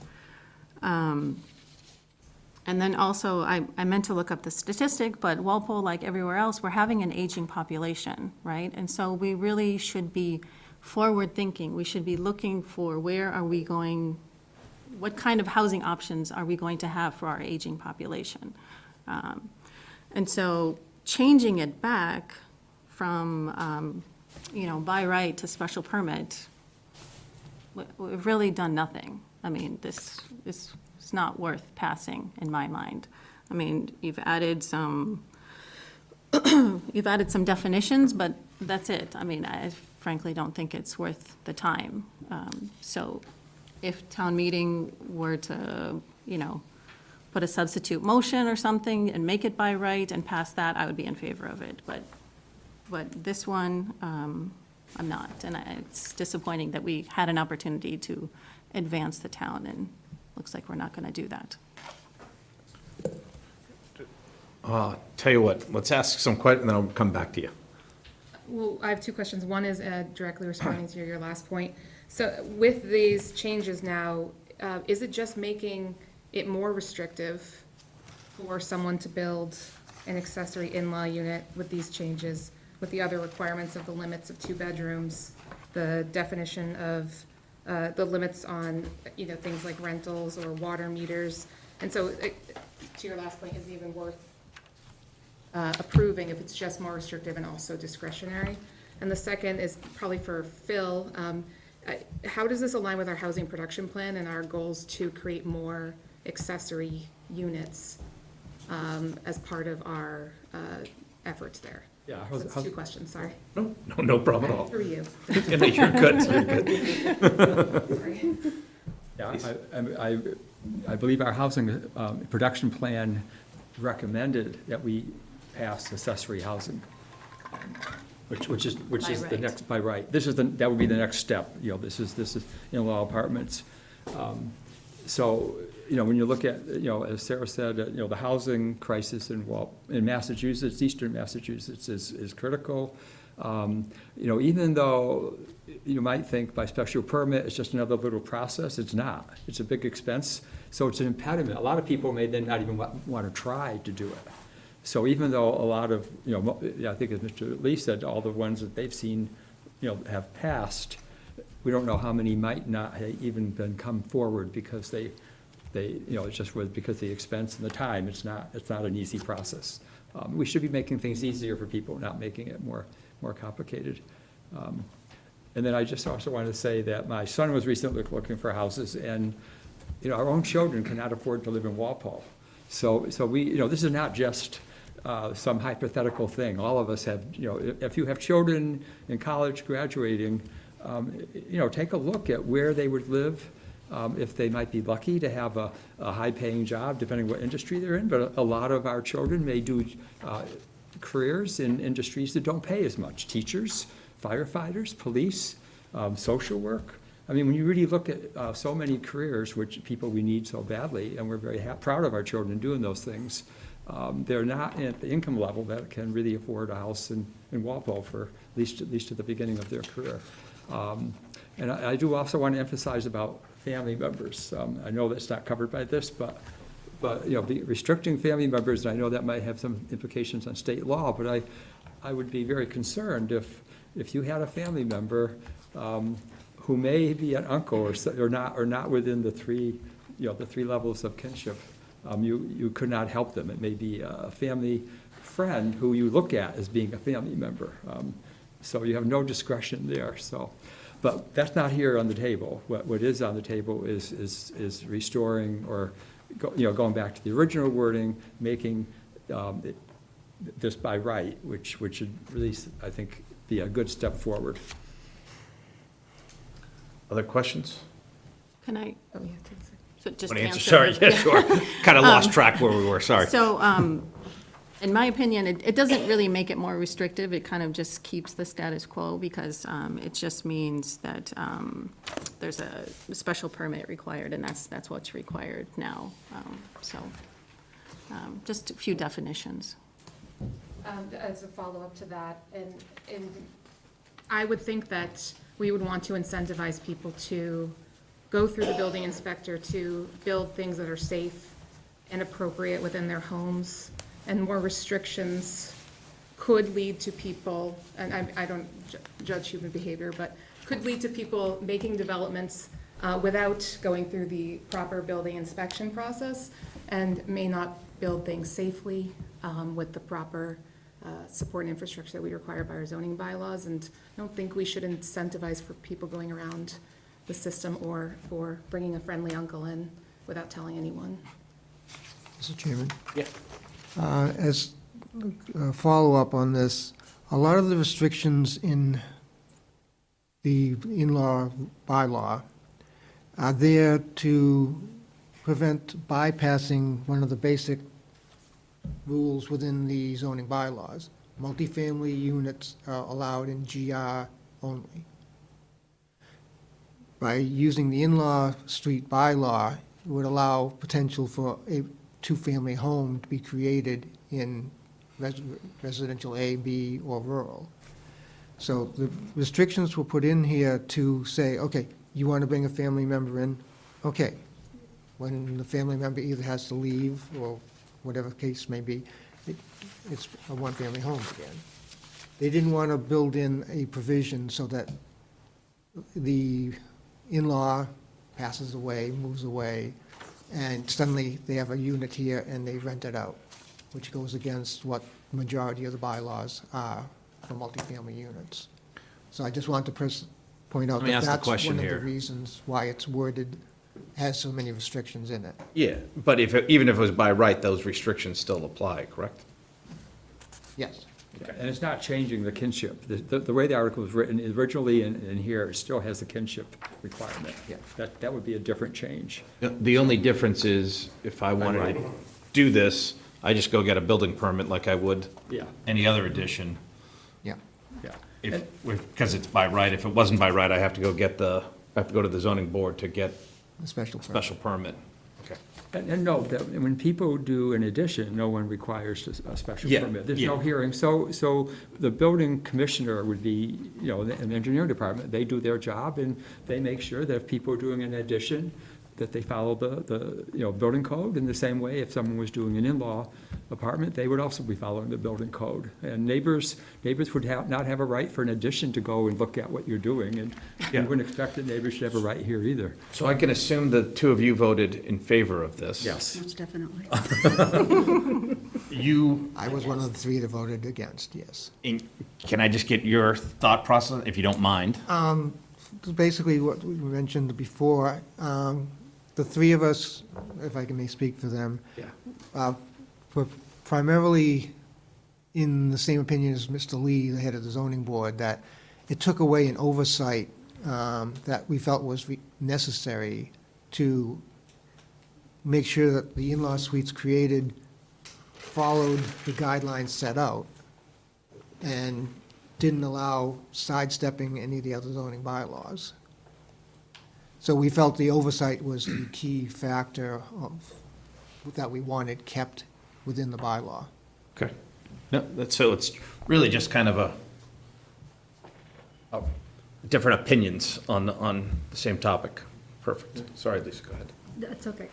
And then also, I meant to look up the statistic, but Walpole, like everywhere else, we're having an aging population, right? And so we really should be forward-thinking. We should be looking for where are we going, what kind of housing options are we going to have for our aging population? And so changing it back from, you know, by right to special permit, we've really done nothing. I mean, this is not worth passing, in my mind. I mean, you've added some definitions, but that's it. I mean, I frankly don't think it's worth the time. So if town meeting were to, you know, put a substitute motion or something and make it by right and pass that, I would be in favor of it. But this one, I'm not. And it's disappointing that we had an opportunity to advance the town, and looks like we're not going to do that. Tell you what, let's ask some questions, and then I'll come back to you. Well, I have two questions. One is directly responding to your last point. So with these changes now, is it just making it more restrictive for someone to build an accessory in-law unit with these changes, with the other requirements of the limits of 2 bedrooms, the definition of the limits on, you know, things like rentals or water meters? And so, to your last point, is it even worth approving if it's just more restrictive and also discretionary? And the second is probably for Phil. How does this align with our housing production plan and our goals to create more accessory units as part of our efforts there? Yeah, That's 2 questions, sorry. No problem at all. Through you. You're good, you're good. Sorry. Yeah, I believe our housing production plan recommended that we pass accessory housing, which is By the right. next, by right. That would be the next step, you know, this is in-law apartments. So, you know, when you look at, you know, as Sarah said, you know, the housing crisis in Massachusetts, eastern Massachusetts is critical. You know, even though you might think by special permit, it's just another little process, it's not. It's a big expense, so it's an impediment. A lot of people may then not even want to try to do it. So even though a lot of, you know, I think as Mr. Lee said, all the ones that they've seen, you know, have passed, we don't know how many might not have even been come forward because they, you know, it's just because of the expense and the time. It's not an easy process. We should be making things easier for people, not making it more complicated. And then I just also wanted to say that my son was recently looking for houses, and, you know, our own children cannot afford to live in Walpole. So we, you know, this is not just some hypothetical thing. All of us have, you know, if you have children in college graduating, you know, take a look at where they would live, if they might be lucky to have a high-paying job, depending what industry they're in. But a lot of our children may do careers in industries that don't pay as much. Teachers, firefighters, police, social work. I mean, when you really look at so many careers, which people we need so badly, and we're very proud of our children doing those things, they're not at the income level that can really afford a house in Walpole for at least at the beginning of their career. And I do also want to emphasize about family members. I know that's not covered by this, but, restricting family members, I know that might have some implications on state law, but I would be very concerned if you had a family member who may be an uncle or not within the three levels of kinship. You could not help them. It may be a family friend who you look at as being a family member. So you have no discretion there, so. But that's not here on the table. What is on the table is restoring or, going back to the original wording, making this by right, which should really, I think, be a good step forward. Other questions? Can I? Oh, yeah, So just Want to answer? answer. Sorry, yeah, sure. Kind of lost track where we were, sorry. So, in my opinion, it doesn't really make it more restrictive. It kind of just keeps the status quo because it just means that there's a special permit required, and that's what's required now. Just a few definitions. As a follow-up to that, and I would think that we would want to incentivize people to go through the building inspector to build things that are safe and appropriate within their homes, and more restrictions could lead to people, and I don't judge human behavior, but could lead to people making developments without going through the proper building inspection process, and may not build things safely with the proper support and infrastructure that we require by our zoning bylaws, and I don't think we should incentivize for people going around the system or for bringing a friendly uncle in without telling anyone. Mr. Chairman? Yeah. As a follow-up on this, a lot of the restrictions in the in-law bylaw are there to prevent bypassing one of the basic rules within the zoning bylaws. Multifamily units are allowed in GR only. By using the in-law street bylaw, it would allow potential for a two-family home to be created in residential A, B, or rural. So the restrictions were put in here to say, okay, you want to bring a family member in? Okay. When the family member either has to leave or whatever the case may be, it's a one-family home again. They didn't want to build in a provision so that the in-law passes away, moves away, and suddenly they have a unit here and they rent it out, which goes against what the majority of the bylaws are for multifamily units. So I just want to point out Let me that ask the that's question one of the here. reasons why it's worded, has so many restrictions in it. Yeah, but even if it was by right, those restrictions still apply, correct? Yes. And it's not changing the kinship. The way the article was written originally and here, it still has the kinship requirement. Yeah. That would be a different change. The only difference is if I wanted to do this, I just go get a building permit like I would Yeah. any other addition. Yeah. Yeah. Because it's by right. If it wasn't by right, I have to go to the zoning board to get A special a permit. special permit. Okay. And note that when people do an addition, no one requires a special Yeah, permit. There's no yeah. hearing. So the building commissioner would be, an engineering department, they do their job and they make sure that if people are doing an addition, that they follow the building code in the same way. If someone was doing an in-law apartment, they would also be following the building code. And neighbors would not have a right for an addition to go and look at what you're doing. And Yeah. you wouldn't expect that neighbors should have a right here either. So I can assume the two of you voted in favor of this. Yes. Most definitely. I was one of the three that voted against, yes. Can I just get your thought process, if you don't mind? Basically, what we mentioned before, the three of us, if I may speak for them, were primarily in the same opinion as Mr. Lee, the head of the zoning board, that it took away an oversight that we felt was necessary to make sure that the in-law suites created followed the guidelines set out and didn't allow sidestepping any of the other zoning bylaws. So we felt the oversight was the key factor that we wanted kept within the bylaw. Okay. No, so it's really just kind of a different opinions on the same topic. Perfect. Sorry, Lisa, go ahead. That's okay.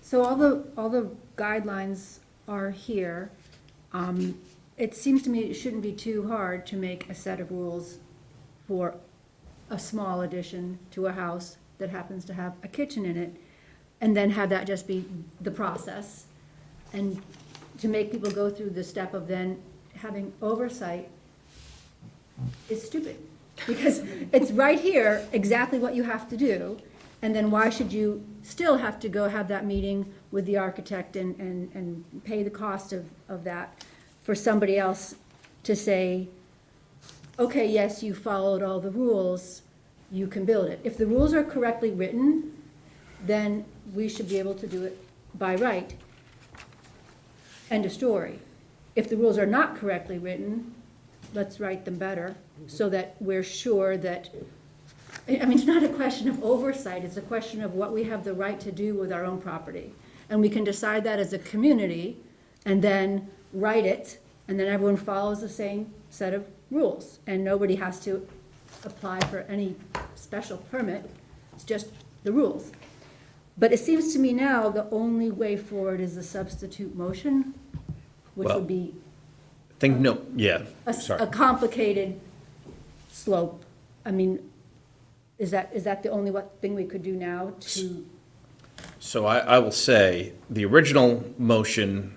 So all the guidelines are here. It seems to me it shouldn't be too hard to make a set of rules for a small addition to a house that happens to have a kitchen in it, and then have that just be the process. And to make people go through the step of then having oversight is stupid. Because it's right here, exactly what you have to do, and then why should you still have to go have that meeting with the architect and pay the cost of that for somebody else to say, okay, yes, you followed all the rules, you can build it. If the rules are correctly written, then we should be able to do it by right. End of story. If the rules are not correctly written, let's write them better, so that we're sure that, I mean, it's not a question of oversight, it's a question of what we have the right to do with our own property. And we can decide that as a community, and then write it, and then everyone follows the same set of rules. And nobody has to apply for any special permit, it's just the rules. But it seems to me now the only way forward is a substitute motion, which Well, would be sorry. a complicated slope. I mean, is that the only thing we could do now to? So I will say, the original motion,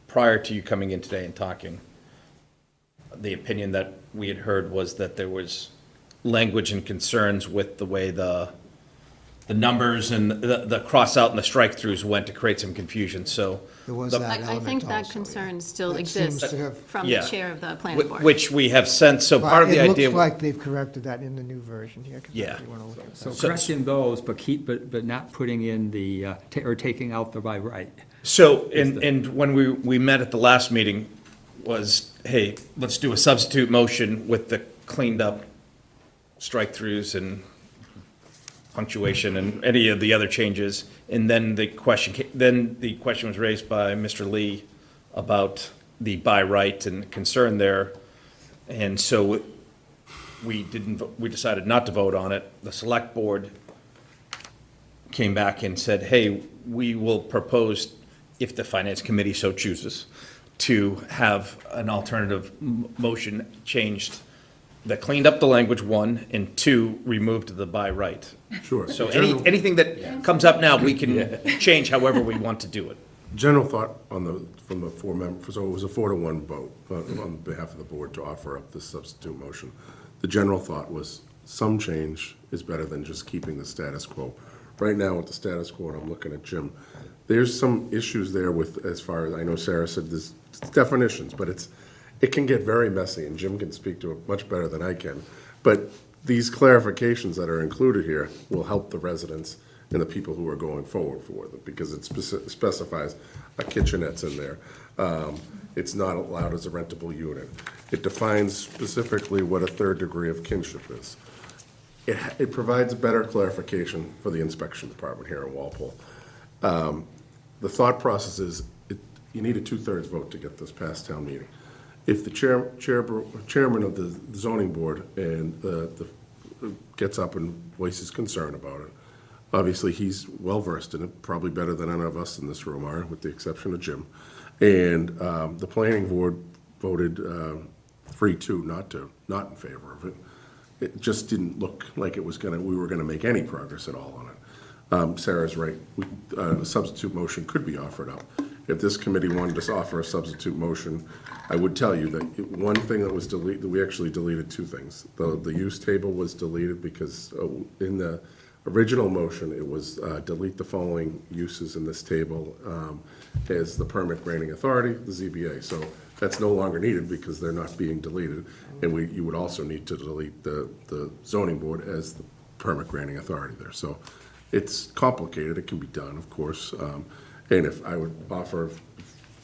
prior to you coming in today and talking, the opinion that we had heard was that there was language and concerns with the way the numbers and the cross-out and the strike-throughs went to create some confusion, so. There was the- that I think element that also, concern still That seems exists to have- from the Yeah. chair of the planning board. Which we have sent, so part of the It idea. looks like they've corrected that in the new version here. 'Cause Yeah. if you wanna look at So that. correcting those, but not putting in the, or taking out the by right. So, and when we met at the last meeting, was, hey, let's do a substitute motion with the cleaned up strike-throughs and punctuation and any of the other changes. And then the question was raised by Mr. Lee about the by right and concern there. And so we decided not to vote on it. The select board came back and said, hey, we will propose, if the finance committee so chooses, to have an alternative motion changed that cleaned up the language, one, and two, removed the by right. Sure. So General- anything that comes up now, we can change however we want to do it. General thought from the four members, so it was a 4-1 vote on behalf of the board to offer up this substitute motion. The general thought was some change is better than just keeping the status quo. Right now with the status quo, and I'm looking at Jim, there's some issues there with, as far as, I know Sarah said, there's definitions, but it can get very messy, and Jim can speak to it much better than I can. But these clarifications that are included here will help the residents and the people who are going forward for them, because it specifies a kitchenette's in there. It's not allowed as a rentable unit. It defines specifically what a third degree of kinship is. It provides better clarification for the inspection department here in Walpole. The thought process is, you need a 2/3 vote to get this past town meeting. If the chairman of the zoning board gets up and voices concern about it, obviously he's well-versed in it, probably better than any of us in this room are, with the exception of Jim. And the planning board voted 3-2 not in favor of it. It just didn't look like we were gonna make any progress at all on it. Sarah's right, a substitute motion could be offered up. If this committee wanted to offer a substitute motion, I would tell you that one thing that was deleted, we actually deleted two things. The use table was deleted because in the original motion, it was delete the following uses in this table as the permit granting authority, the ZBA. So that's no longer needed because they're not being deleted. And you would also need to delete the zoning board as the permit granting authority there. So it's complicated, it can be done, of course. And if I would offer,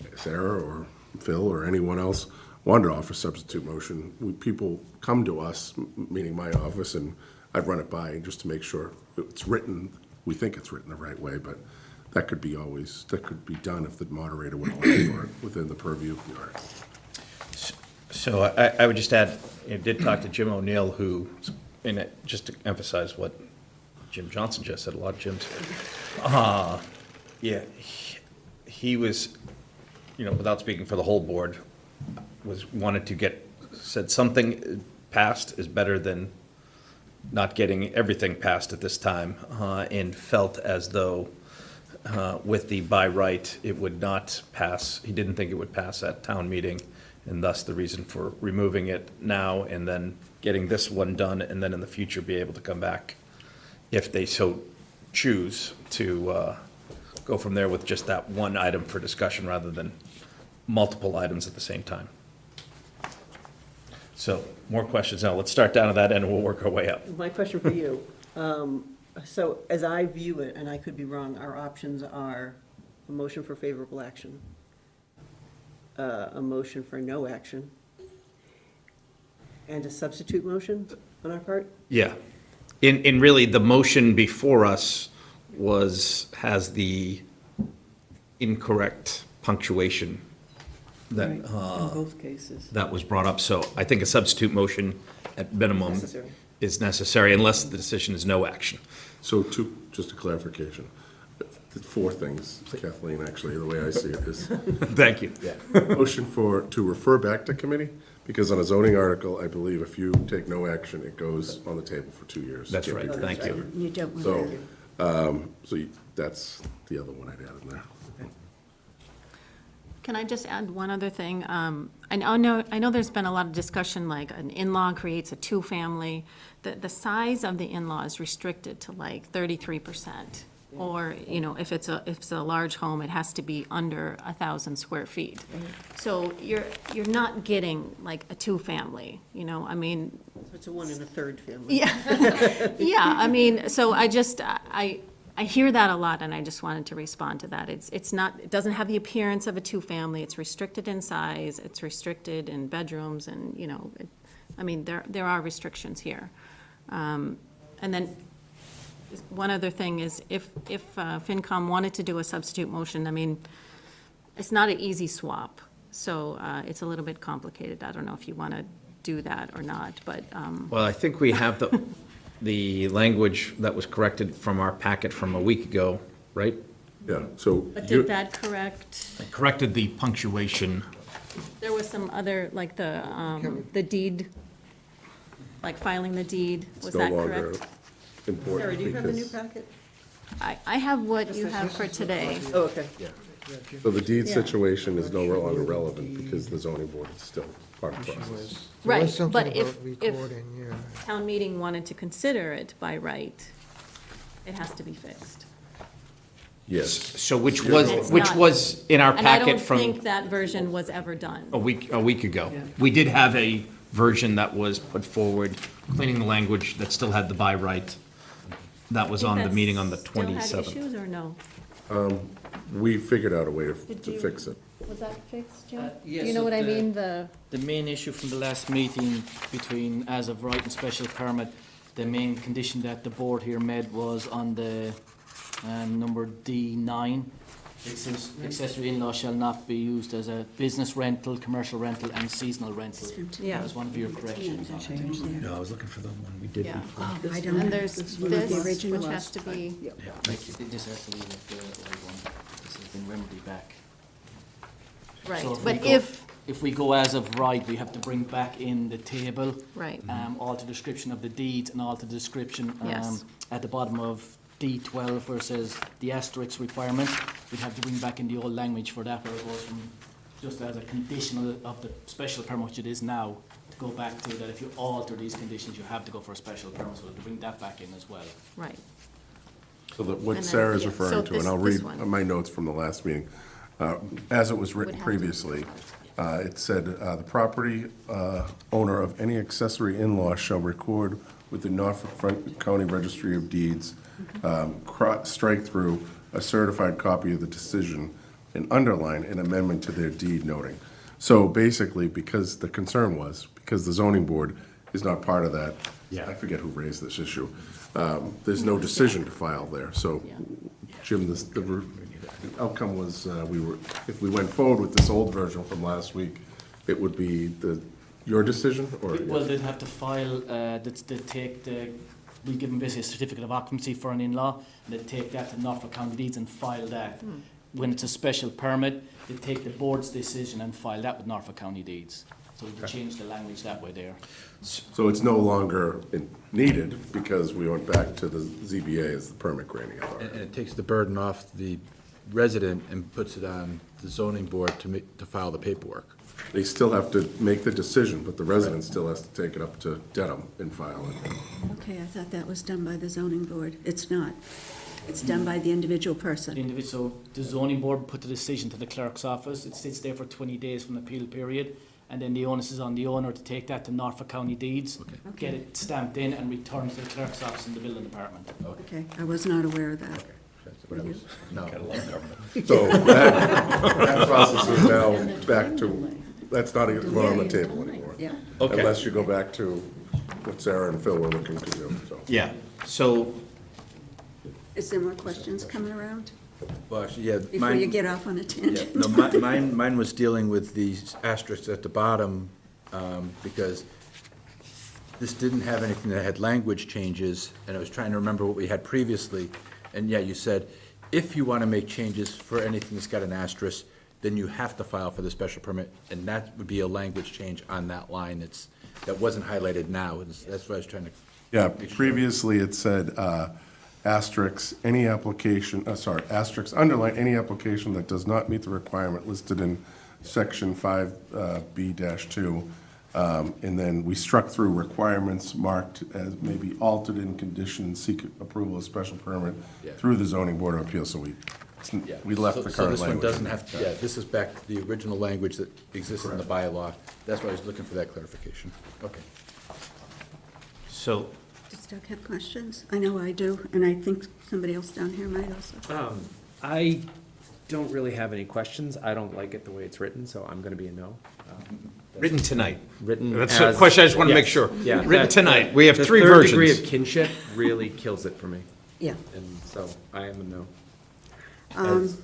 if Sarah or Phil or anyone else wanted to offer substitute motion, people come to us, meaning my office, and I'd run it by just to make sure it's written, we think it's written the right way, but that could be done if the moderator would allow for it within the purview of the article. So I would just add, I did talk to Jim O'Neill, who's and just to emphasize what Jim Johnson just said, a lot of Jims. Yeah, he was, without speaking for the whole board, wanted to said something passed is better than not getting everything passed at this time, and felt as though with the by right, it would not pass. He didn't think it would pass at town meeting, and thus the reason for removing it now and then getting this one done, and then in the future be able to come back if they so choose to go from there with just that one item for discussion rather than multiple items at the same time. So, more questions now. Let's start down at that end and we'll work our way up. My question for you, so as I view it, and I could be wrong, our options are a motion for favorable action, a motion for no action, and a substitute motion on our part? Yeah. In really, the motion before us has the incorrect punctuation that, Right, in both cases. that was brought up. So I think a substitute motion at minimum Necessary. is necessary unless the decision is no action. So just a clarification. The 4 things, Kathleen, actually, the way I see it is. Thank you. Motion to refer back to committee, because on a zoning article, I believe if you take no action, it goes on the table for 2 years. That's right, thank you. You don't want So, to. that's the other one I'd add in there. Can I just add one other thing? I know there's been a lot of discussion, like an in-law creates a two-family. The size of the in-law is restricted to like 33%. Or, if it's a large home, it has to be under 1,000 square feet. So you're not getting like a two-family, I mean. So it's a 1 1/3 family. Yeah, yeah, I mean, so I hear that a lot, and I just wanted to respond to that. It doesn't have the appearance of a two-family, it's restricted in size, it's restricted in bedrooms, and, there are restrictions here. And then, one other thing is, if FinCom wanted to do a substitute motion, it's not an easy swap, so it's a little bit complicated. I don't know if you want to do that or not, but. Well, I think we have the language that was corrected from our packet from a week ago, right? Yeah, so. But did that correct? I corrected the punctuation. There was some other, like the deed, like filing the deed, was that correct? Important. Sarah, do you have the new because- packet? I have what you have for today. Oh, okay. So the deed Yeah. situation is no longer relevant because the zoning board is still part of the process. There was Right, something but about if recording, yeah. town meeting wanted to consider it by right, it has to be fixed. Yes. So which And it's was not. in our And I packet don't from think that version was ever done. a week ago. We did have a version that was put forward, cleaning the language that still had the by right. That was on the meeting on the Still had 27th. issues or no? We figured out a way Did to you- fix it. Was that fixed, Jim? Do yes, you know so what I the- mean, The main issue from the last meeting between as of right and special permit, the main condition that the board here made was on the number D9. It says accessory in-law shall not be used as a business rental, commercial rental, and seasonal rental. Yeah. That was one of your corrections on it. No, I was looking for the one we did Yeah. before. I don't And know. there's This is one of the this, original which has ones. to be, This has to be with the old one. This has been remedied back. right, So we but go- if, we go as of right, we have to bring back in the table. Right. All the description of the deeds and all the description, Yes. at the bottom of D12 where it says the asterisk requirement, we'd have to bring back in the old language for that, where it goes from just as a conditional of the special permit, which it is now, to go back to that if you alter these conditions, you have to go for a special permit, so to bring that back in as well. right, So that And what then- Sarah is yeah, referring so to, and this- I'll this read one. my notes from the last meeting. As it was written Would have to- previously, it said, "The property owner of any accessory in-law shall record with the Norfolk County Registry of Deeds, strike through a certified copy of the decision and underline an amendment to their deed noting." So basically, because the concern was, because the zoning board is not part of that, I forget who raised this issue, there's no decision to file there. So, Jim, the outcome was, if we went forward with this old version from last week, it would be the your decision, or? Well, they'd have to file, they'd take we give them basically a certificate of occupancy for an in-law, and they'd take that to Norfolk County Deeds and file that. When it's a special permit, they take the board's decision and file that with Norfolk County Deeds. So we can change the language that way there. So it's no longer needed because we went back to the ZBA as the permit granting authority. And it takes the burden off the resident and puts it on the zoning board to file the paperwork. They still have to make the decision, but the resident still has to take it up to Dedham and file it. Okay, I thought that was done by the zoning board. It's not. It's done by the individual person. So the zoning board put the decision to the clerk's office, it sits there for 20 days from the appeal period, and then the onus is on the owner to take that to Norfolk County Deeds, get it stamped in and return to the clerk's office in the building department. Okay, I was not aware of that. No. So that process is now back to, that's not even on the table anymore. Yeah. Okay. Unless you go back to what Sarah and Phil were looking to do, so. Yeah, so, Is there more questions coming around Well, actually, yeah. before you get off on a Yeah, tangent? no, mine was dealing with these asterisks at the bottom, because this didn't have anything that had language changes, and I was trying to remember what we had previously. And yeah, you said, if you want to make changes for anything that's got an asterisk, then you have to file for the special permit, and that would be a language change on that line. That wasn't highlighted now, that's what I was trying to. Yeah, previously it said, asterisk, any application, asterisk, underline, any application that does not meet the requirement listed in section 5B-2. And then we struck through requirements marked as maybe altered in condition, seek approval of special permit Yeah. through the zoning board of appeals, so we left the So current this one language. doesn't have, this is back to the original language that exists in the bylaw. That's why I was looking for that clarification. Okay. so, Does Doug have questions? I know I do, and I think somebody else down here might also. I don't really have any questions. I don't like it the way it's written, so I'm gonna be a no. written tonight. Written That's the as- question, I just want to make yes, sure. Yeah. Written that- tonight, we have the 3 third degree versions. of kinship really kills it for me, Yeah. and so I am a no. Um, As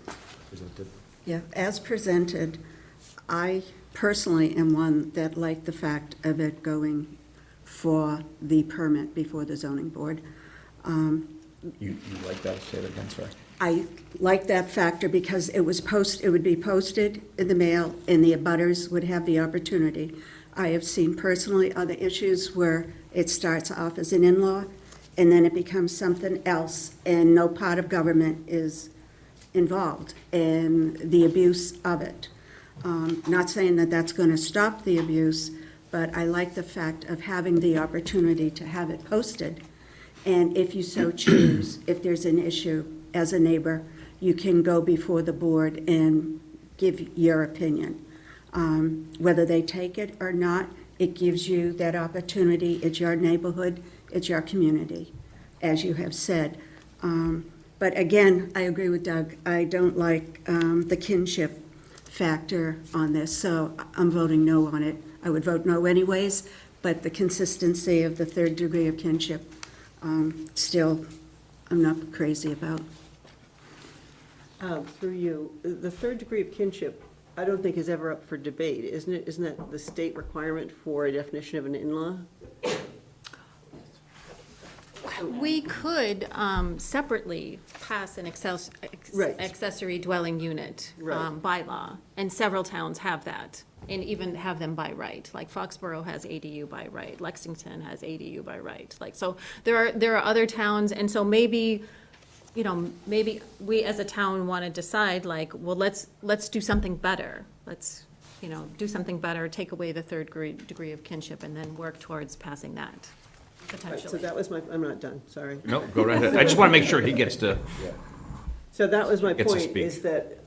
presented. Yeah, as presented, I personally am one that liked the fact of it going for the permit before the zoning board. You like that, say that again, sorry. I like that factor because it would be posted in the mail, and the abutters would have the opportunity. I have seen personally other issues where it starts off as an in-law, and then it becomes something else, and no part of government is involved in the abuse of it. Not saying that that's going to stop the abuse, but I like the fact of having the opportunity to have it posted. And if you so choose, if there's an issue as a neighbor, you can go before the board and give your opinion. Whether they take it or not, it gives you that opportunity. It's your neighborhood, it's your community, as you have said. But again, I agree with Doug. I don't like the kinship factor on this, so I'm voting no on it. I would vote no anyways, but the consistency of the third degree of kinship, still, I'm not crazy about. Through you, the third degree of kinship, I don't think is ever up for debate, isn't it? Isn't that the state requirement for a definition of an in-law? We could separately pass an Right. accessory dwelling unit Right. bylaw, and several towns have that, and even have them by right. Like Foxborough has ADU by right, Lexington has ADU by right. Like, so there are other towns, and so maybe, you know, maybe we as a town want to decide, like, well, let's do something better. Let's, you know, do something better, take away the third degree of kinship, and then work towards passing that, Right, so potentially. that was I'm not done, sorry. No, go right ahead. I just want to make sure he gets to, So that was my Gets to point, speak. is that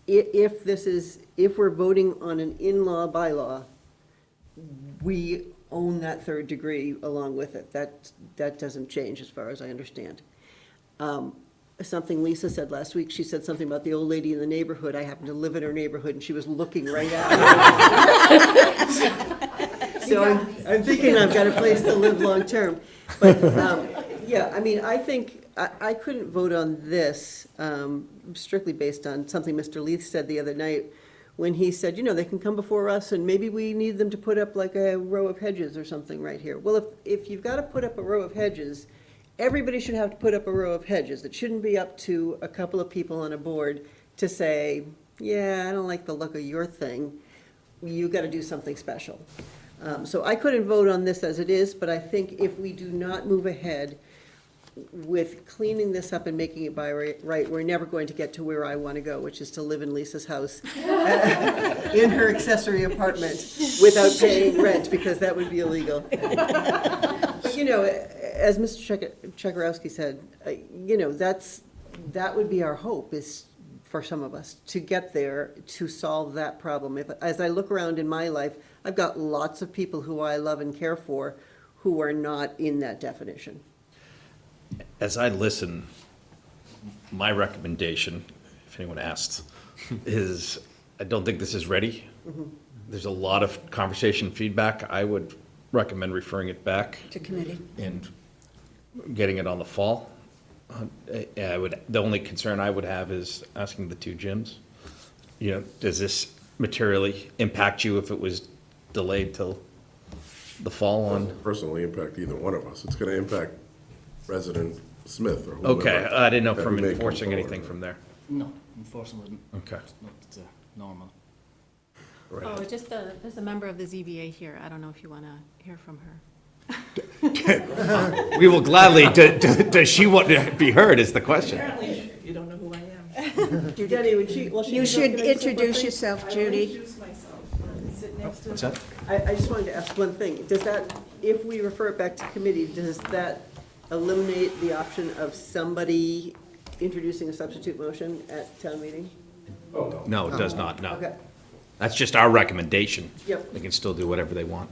if we're voting on an in-law bylaw, we own that third degree along with it. That doesn't change as far as I understand. Something Lisa said last week, she said something about the old lady in the neighborhood. I happen to live in her neighborhood, and she was looking right at me. So I'm thinking I've got a place to live long-term. But, yeah, I mean, I think, I couldn't vote on this strictly based on something Mr. Leith said the other night, when he said, they can come before us and maybe we need them to put up like a row of hedges or something right here. Well, if you've got to put up a row of hedges, everybody should have to put up a row of hedges. It shouldn't be up to a couple of people on a board to say, yeah, I don't like the look of your thing. You got to do something special. So I couldn't vote on this as it is, but I think if we do not move ahead with cleaning this up and making it by right, we're never going to get to where I want to go, which is to live in Lisa's house in her accessory apartment without paying rent, because that would be illegal. But, as Mr. Chekarowski said, that would be our hope, is for some of us to get there, to solve that problem. As I look around in my life, I've got lots of people who I love and care for who are not in that definition. As I listen, my recommendation, if anyone asks, is I don't think this is ready. There's a lot of conversation feedback. I would recommend referring it back To committee. and getting it on the fall. The only concern I would have is asking the two gyms, does this materially impact you if it was delayed till the fall on? Doesn't personally impact either one of us. It's gonna impact resident Smith or whoever. Okay, I didn't know that from may come enforcing forward. anything from there. No, unfortunately, Okay. it's not normal. Oh, just there's a member of the ZBA here. I don't know if you want to hear from her. We will gladly, does she want to be heard is the question. You don't know who I am. Jenny, You should introduce yourself, Judy. What's that? I just wanted to ask one thing. Does that, if we refer it back to committee, does that eliminate the option of somebody introducing a substitute motion at town meeting? No, it does not, no. Okay. That's just our recommendation. Yep. They can still do whatever they want.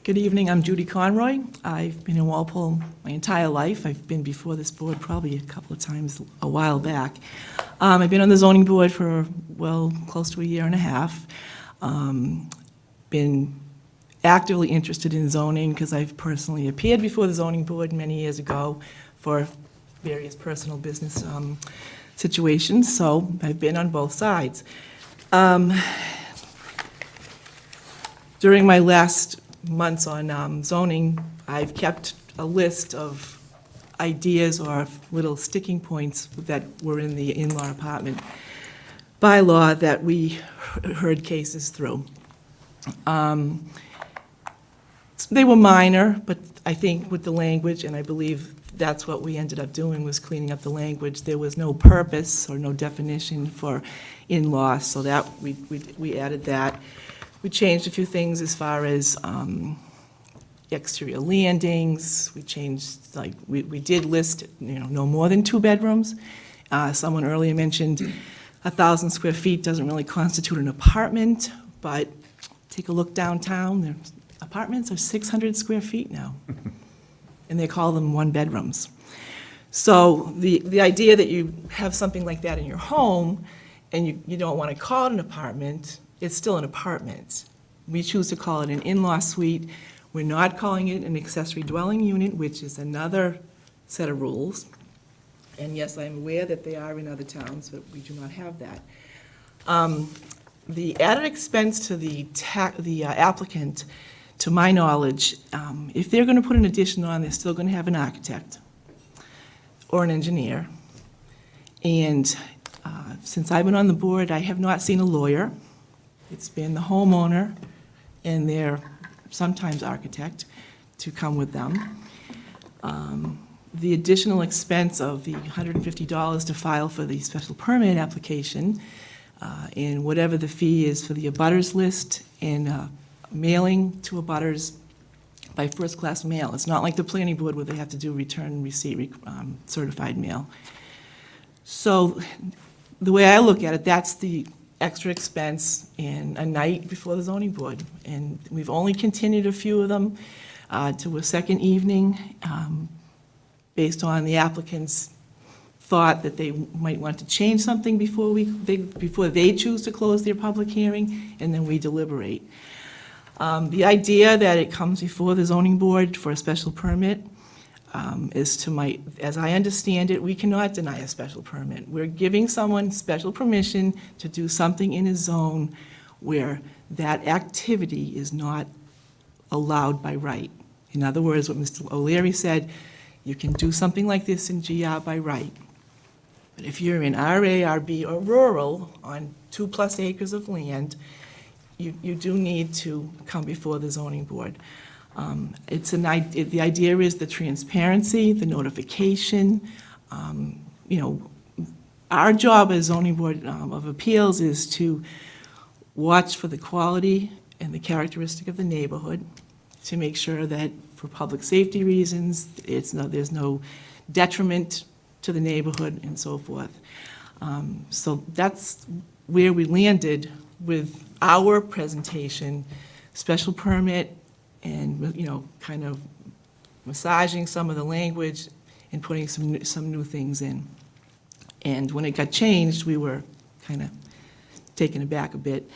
Good evening, I'm Judy Conroy. I've been in Walpole my entire life. I've been before this board probably a couple of times a while back. I've been on the zoning board for, close to a year and a half. Been actively interested in zoning because I've personally appeared before the zoning board many years ago for various personal business situations, so I've been on both sides. During my last months on zoning, I've kept a list of ideas or little sticking points that were in the in-law apartment bylaw that we heard cases through. They were minor, but I think with the language, and I believe that's what we ended up doing, was cleaning up the language. There was no purpose or no definition for in-law, so that we added that. We changed a few things as far as exterior landings. We changed, we did list, no more than 2 bedrooms. Someone earlier mentioned 1,000 square feet doesn't really constitute an apartment, but take a look downtown. Their apartments are 600 square feet now, and they call them 1-bedrooms. So the idea that you have something like that in your home and you don't want to call it an apartment, it's still an apartment. We choose to call it an in-law suite. We're not calling it an accessory dwelling unit, which is another set of rules. And yes, I'm aware that they are in other towns, but we do not have that. The added expense to the applicant, to my knowledge, if they're going to put an addition on, they're still going to have an architect or an engineer. And since I've been on the board, I have not seen a lawyer. It's been the homeowner and their sometimes architect to come with them. The additional expense of the $150 to file for the special permit application, and whatever the fee is for the abutters list and mailing to abutters by first-class mail. It's not like the planning board where they have to do return receipt certified mail. So the way I look at it, that's the extra expense in a night before the zoning board. And we've only continued a few of them to a second evening based on the applicant's thought that they might want to change something before they choose to close their public hearing, and then we deliberate. The idea that it comes before the zoning board for a special permit, as I understand it, we cannot deny a special permit. We're giving someone special permission to do something in a zone where that activity is not allowed by right. In other words, what Mr. O'Leary said, you can do something like this in GR by right. But if you're in RA, RB, or rural on 2+ acres of land, you do need to come before the zoning board. The idea is the transparency, the notification. Our job as zoning board of appeals is to watch for the quality and the characteristic of the neighborhood, to make sure that for public safety reasons, there's no detriment to the neighborhood and so forth. So that's where we landed with our presentation, special permit, and, kind of massaging some of the language and putting some new things in. And when it got changed, we were kind of taken aback a bit.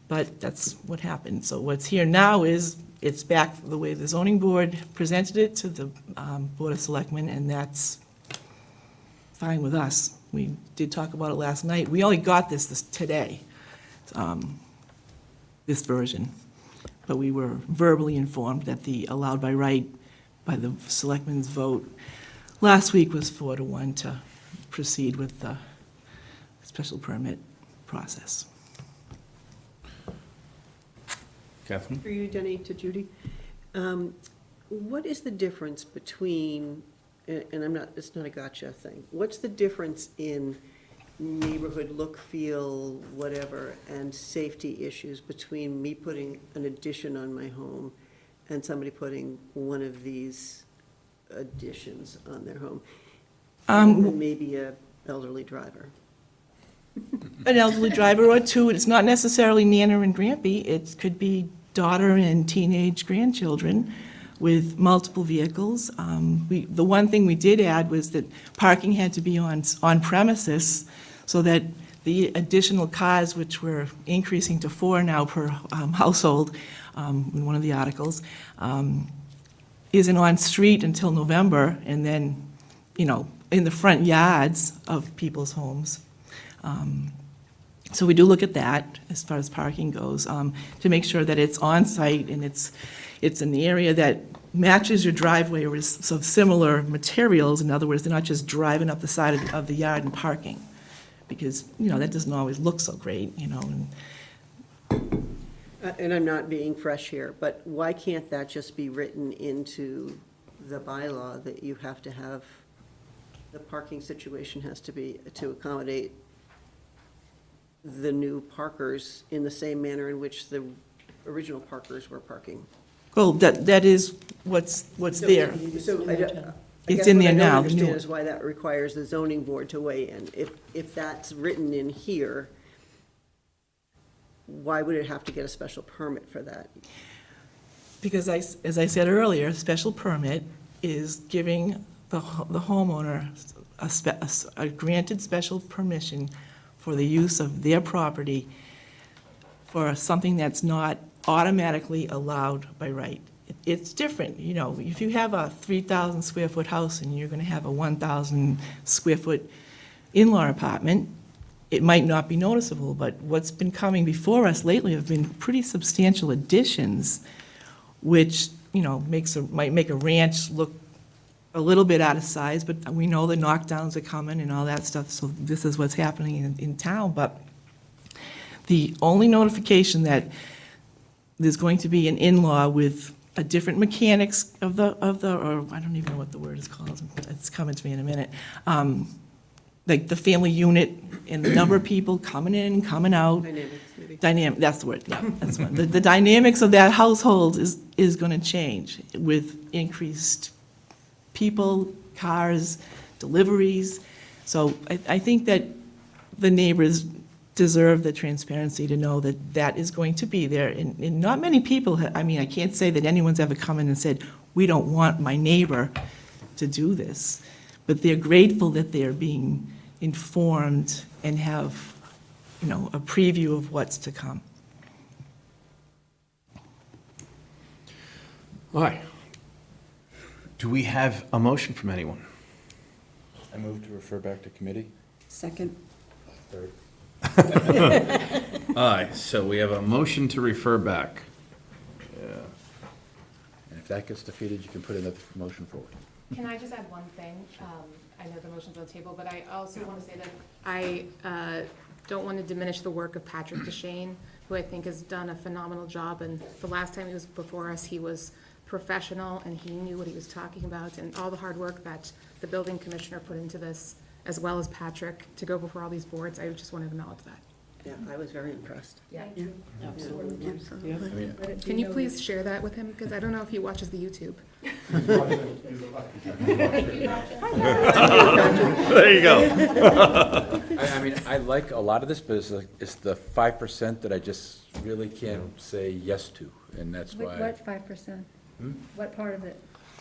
But that's what happened. So what's here now is, it's back the way the zoning board presented it to the Board of Selectmen, and that's fine with us. We did talk about it last night. We only got this today, this version. But we were verbally informed that the allowed by right by the Selectmen's vote last week was 4-1 to proceed with the special permit process. Catherine? For you, Denny, to Judy. What is the difference between, and it's not a gotcha thing, what's the difference in neighborhood look, feel, whatever, and safety issues between me putting an addition on my home and somebody putting one of these additions on their home? And maybe a elderly driver. An elderly driver or two. It's not necessarily Nana and Grampy. It could be daughter and teenage grandchildren with multiple vehicles. The one thing we did add was that parking had to be on premises, so that the additional cars, which we're increasing to 4 now per household in one of the articles, isn't on street until November, and then, in the front yards of people's homes. So we do look at that as far as parking goes, to make sure that it's on-site and it's in the area that matches your driveway or is of similar materials. In other words, they're not just driving up the side of the yard and parking, because, that doesn't always look so great, and I'm not being fresh here, but why can't that just be written into the bylaw that you have to have, the parking situation has to be to accommodate the new parkers in the same manner in which the original parkers were parking? Well, that is what's there. So It's in there now, What I the new don't understand one. is why that requires the zoning board to weigh in. If that's written in here, why would it have to get a special permit for that? Because as I said earlier, a special permit is giving the homeowner a granted special permission for the use of their property for something that's not automatically allowed by right. It's different, if you have a 3,000 square foot house and you're gonna have a 1,000 square foot in-law apartment, it might not be noticeable, but what's been coming before us lately have been pretty substantial additions, which, might make a ranch look a little bit out of size, but we know the knockdowns are coming and all that stuff, so this is what's happening in town. But the only notification that there's going to be an in-law with a different mechanics of the, or I don't even know what the word is called, it's coming to me in a minute, like the family unit and the number of people coming in, coming out. Dynamics, maybe. That's the word, yeah, that's the one. The dynamics of that household is gonna change with increased people, cars, deliveries. So I think that the neighbors deserve the transparency to know that that is going to be there. And not many people, I can't say that anyone's ever come in and said, we don't want my neighbor to do this. But they're grateful that they're being informed and have, a preview of what's to come. All right. Do we have a motion from anyone? I move to refer back to committee. Second. Third. Aye, so we have a motion to refer back. And if that gets defeated, you can put another motion forward. Can I just add one thing? I know the motion's on the table, but I also want to say that I don't want to diminish the work of Patrick DeShane, who I think has done a phenomenal job. And the last time he was before us, he was professional and he knew what he was talking about, and all the hard work that the building commissioner put into this, as well as Patrick, to go before all these boards. I just want to acknowledge that. Yeah, I was very impressed. Yeah. Absolutely. Absolutely. Can you please share that with him? Because I don't know if he watches the YouTube. There you go. I mean, I like a lot of this, but it's the 5% that I just really can't say yes to, and that's why. What 5%? What part of it?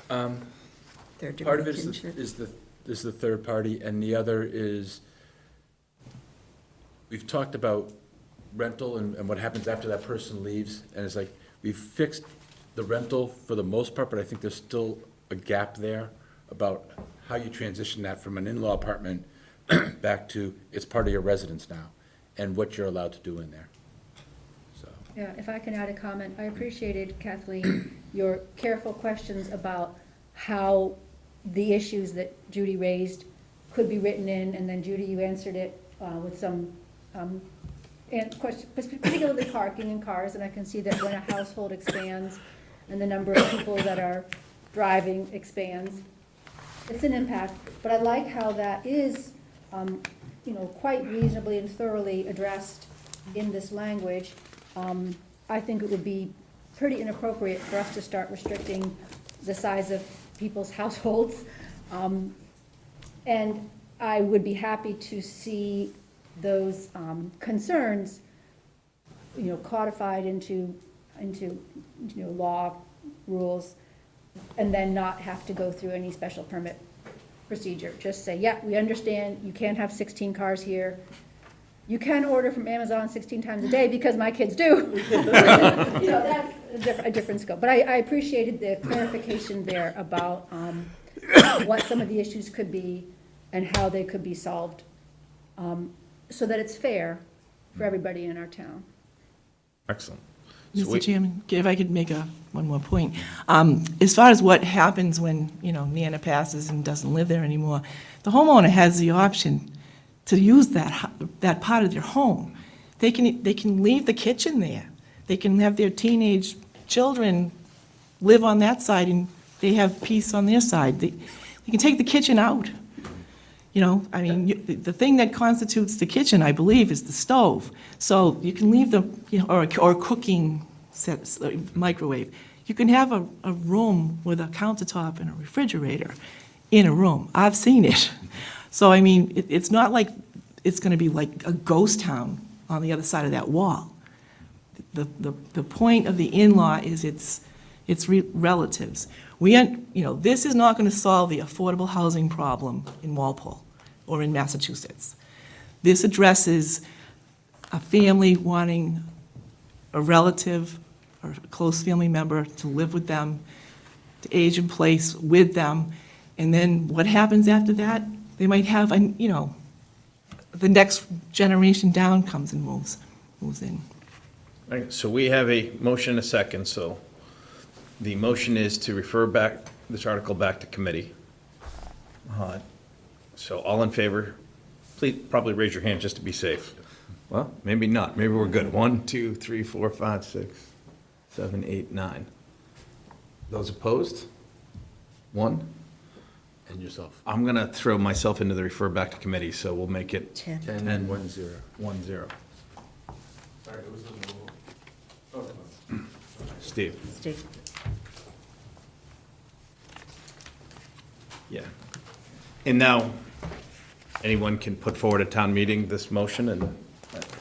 Part of it is the third party, and the other is, we've talked about rental and what happens after that person leaves, and it's like, we've fixed the rental for the most part, but I think there's still a gap there about how you transition that from an in-law apartment back to, it's part of your residence now, and what you're allowed to do in there. Yeah, if I can add a comment, I appreciated, Kathleen, your careful questions about how the issues that Judy raised could be written in, and then Judy, you answered it with some, and particularly parking in cars, and I can see that when a household expands and the number of people that are driving expands, it's an impact, but I like how that is, quite reasonably and thoroughly addressed in this language. I think it would be pretty inappropriate for us to start restricting the size of people's households. And I would be happy to see those concerns, codified into law, rules, and then not have to go through any special permit procedure. Just say, yeah, we understand you can't have 16 cars here. You can order from Amazon 16 times a day because my kids do. That's a different scope. But I appreciated the clarification there about what some of the issues could be and how they could be solved, so that it's fair for everybody in our town. Excellent. Mr. Chairman, if I could make one more point. As far as what happens when, Nana passes and doesn't live there anymore, the homeowner has the option to use that part of their home. They can leave the kitchen there. They can have their teenage children live on that side, and they have peace on their side. They can take the kitchen out. The thing that constitutes the kitchen, I believe, is the stove. So you can leave or cooking microwave. You can have a room with a countertop and a refrigerator in a room. I've seen it. So, it's not like it's going to be like a ghost town on the other side of that wall. The point of the in-law is it's relatives. This is not going to solve the affordable housing problem in Walpole or in Massachusetts. This addresses a family wanting a relative or a close family member to live with them, to age in place with them, and then what happens after that? They might have, the next generation down comes and moves in. Right, so we have a motion and a second, so the motion is to refer back this article back to committee. So all in favor, please probably raise your hand just to be safe. Well, maybe not, maybe we're good. 1, 2, 3, 4, 5, 6, 7, 8, 9. Those opposed? 1? And yourself. I'm gonna throw myself into the refer back to committee, so we'll make it 10. 10, 1, 0. 1, 0. Sorry, there was no. Oh, Steve? Steve. Yeah. And now, anyone can put forward at town meeting this motion and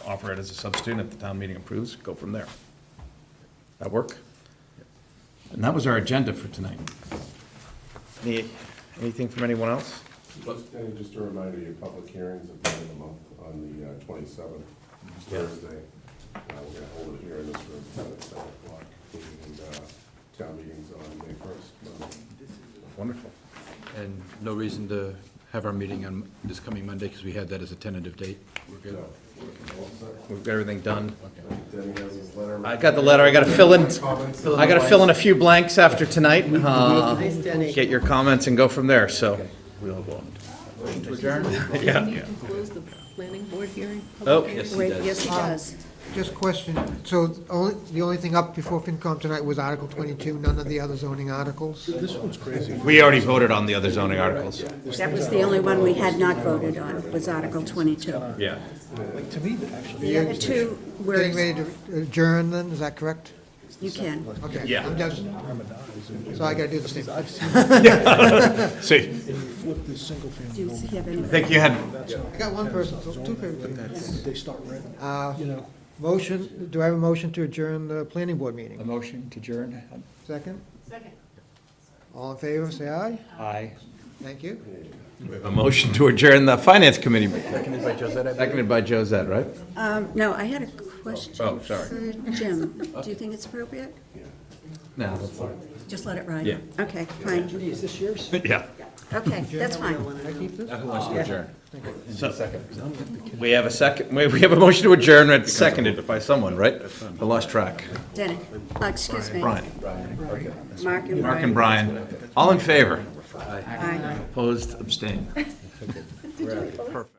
offer it as a substitute. If the town meeting approves, go from there. That work? And that was our agenda for tonight. Anything from anyone else? And just a reminder, your public hearings at the end of the month on the 27th, Thursday. We're going to hold it here in this room at 7 o'clock, and town meeting's on May 1st. Wonderful. And no reason to have our meeting on this coming Monday, because we had that as a tentative date. We're good. We've got everything done. Danny has his letter. I got the letter, I gotta fill in a few blanks after tonight. Nice, Denny. Get your comments and go from there, so. We'll go on. To adjourn? Yeah. Need to close the planning board hearing? Oh, yes, he Wait, does. yes, he does. Just question, so the only thing up before FinCom tonight was Article 22, none of the other zoning articles? This one's crazy. We already voted on the other zoning articles. That was the only one we had not voted on, was Article 22. Yeah. To me, actually. The other two were, Getting ready to adjourn then, is that correct? you can. Okay. Yeah. I'm just, so I gotta do the same. See, Flip this single family Do you over. have any? I think you had, I got one person, so two people. They start renting, you know. Motion, do I have a motion to adjourn the planning board A meeting? motion to adjourn? Second? Second. All in favor, say aye. Aye. Thank you. we have a motion to adjourn the finance committee. Seconded by Josette, I believe. Seconded by Josette, right? No, I had a question. Oh, sorry. For Jim. Do you think it's appropriate? No, that's fine. Just let it ride? Yeah. Okay, fine. Is this yours? Yeah. Okay, that's fine. Can I keep this? Who wants to adjourn? So, we have a second, we have a motion to adjourn, it's seconded by someone, right? I lost track. Denny, excuse me. Brian. Mark and Brian. Mark and Brian. All in favor? Aye. Opposed, abstained. Perfect.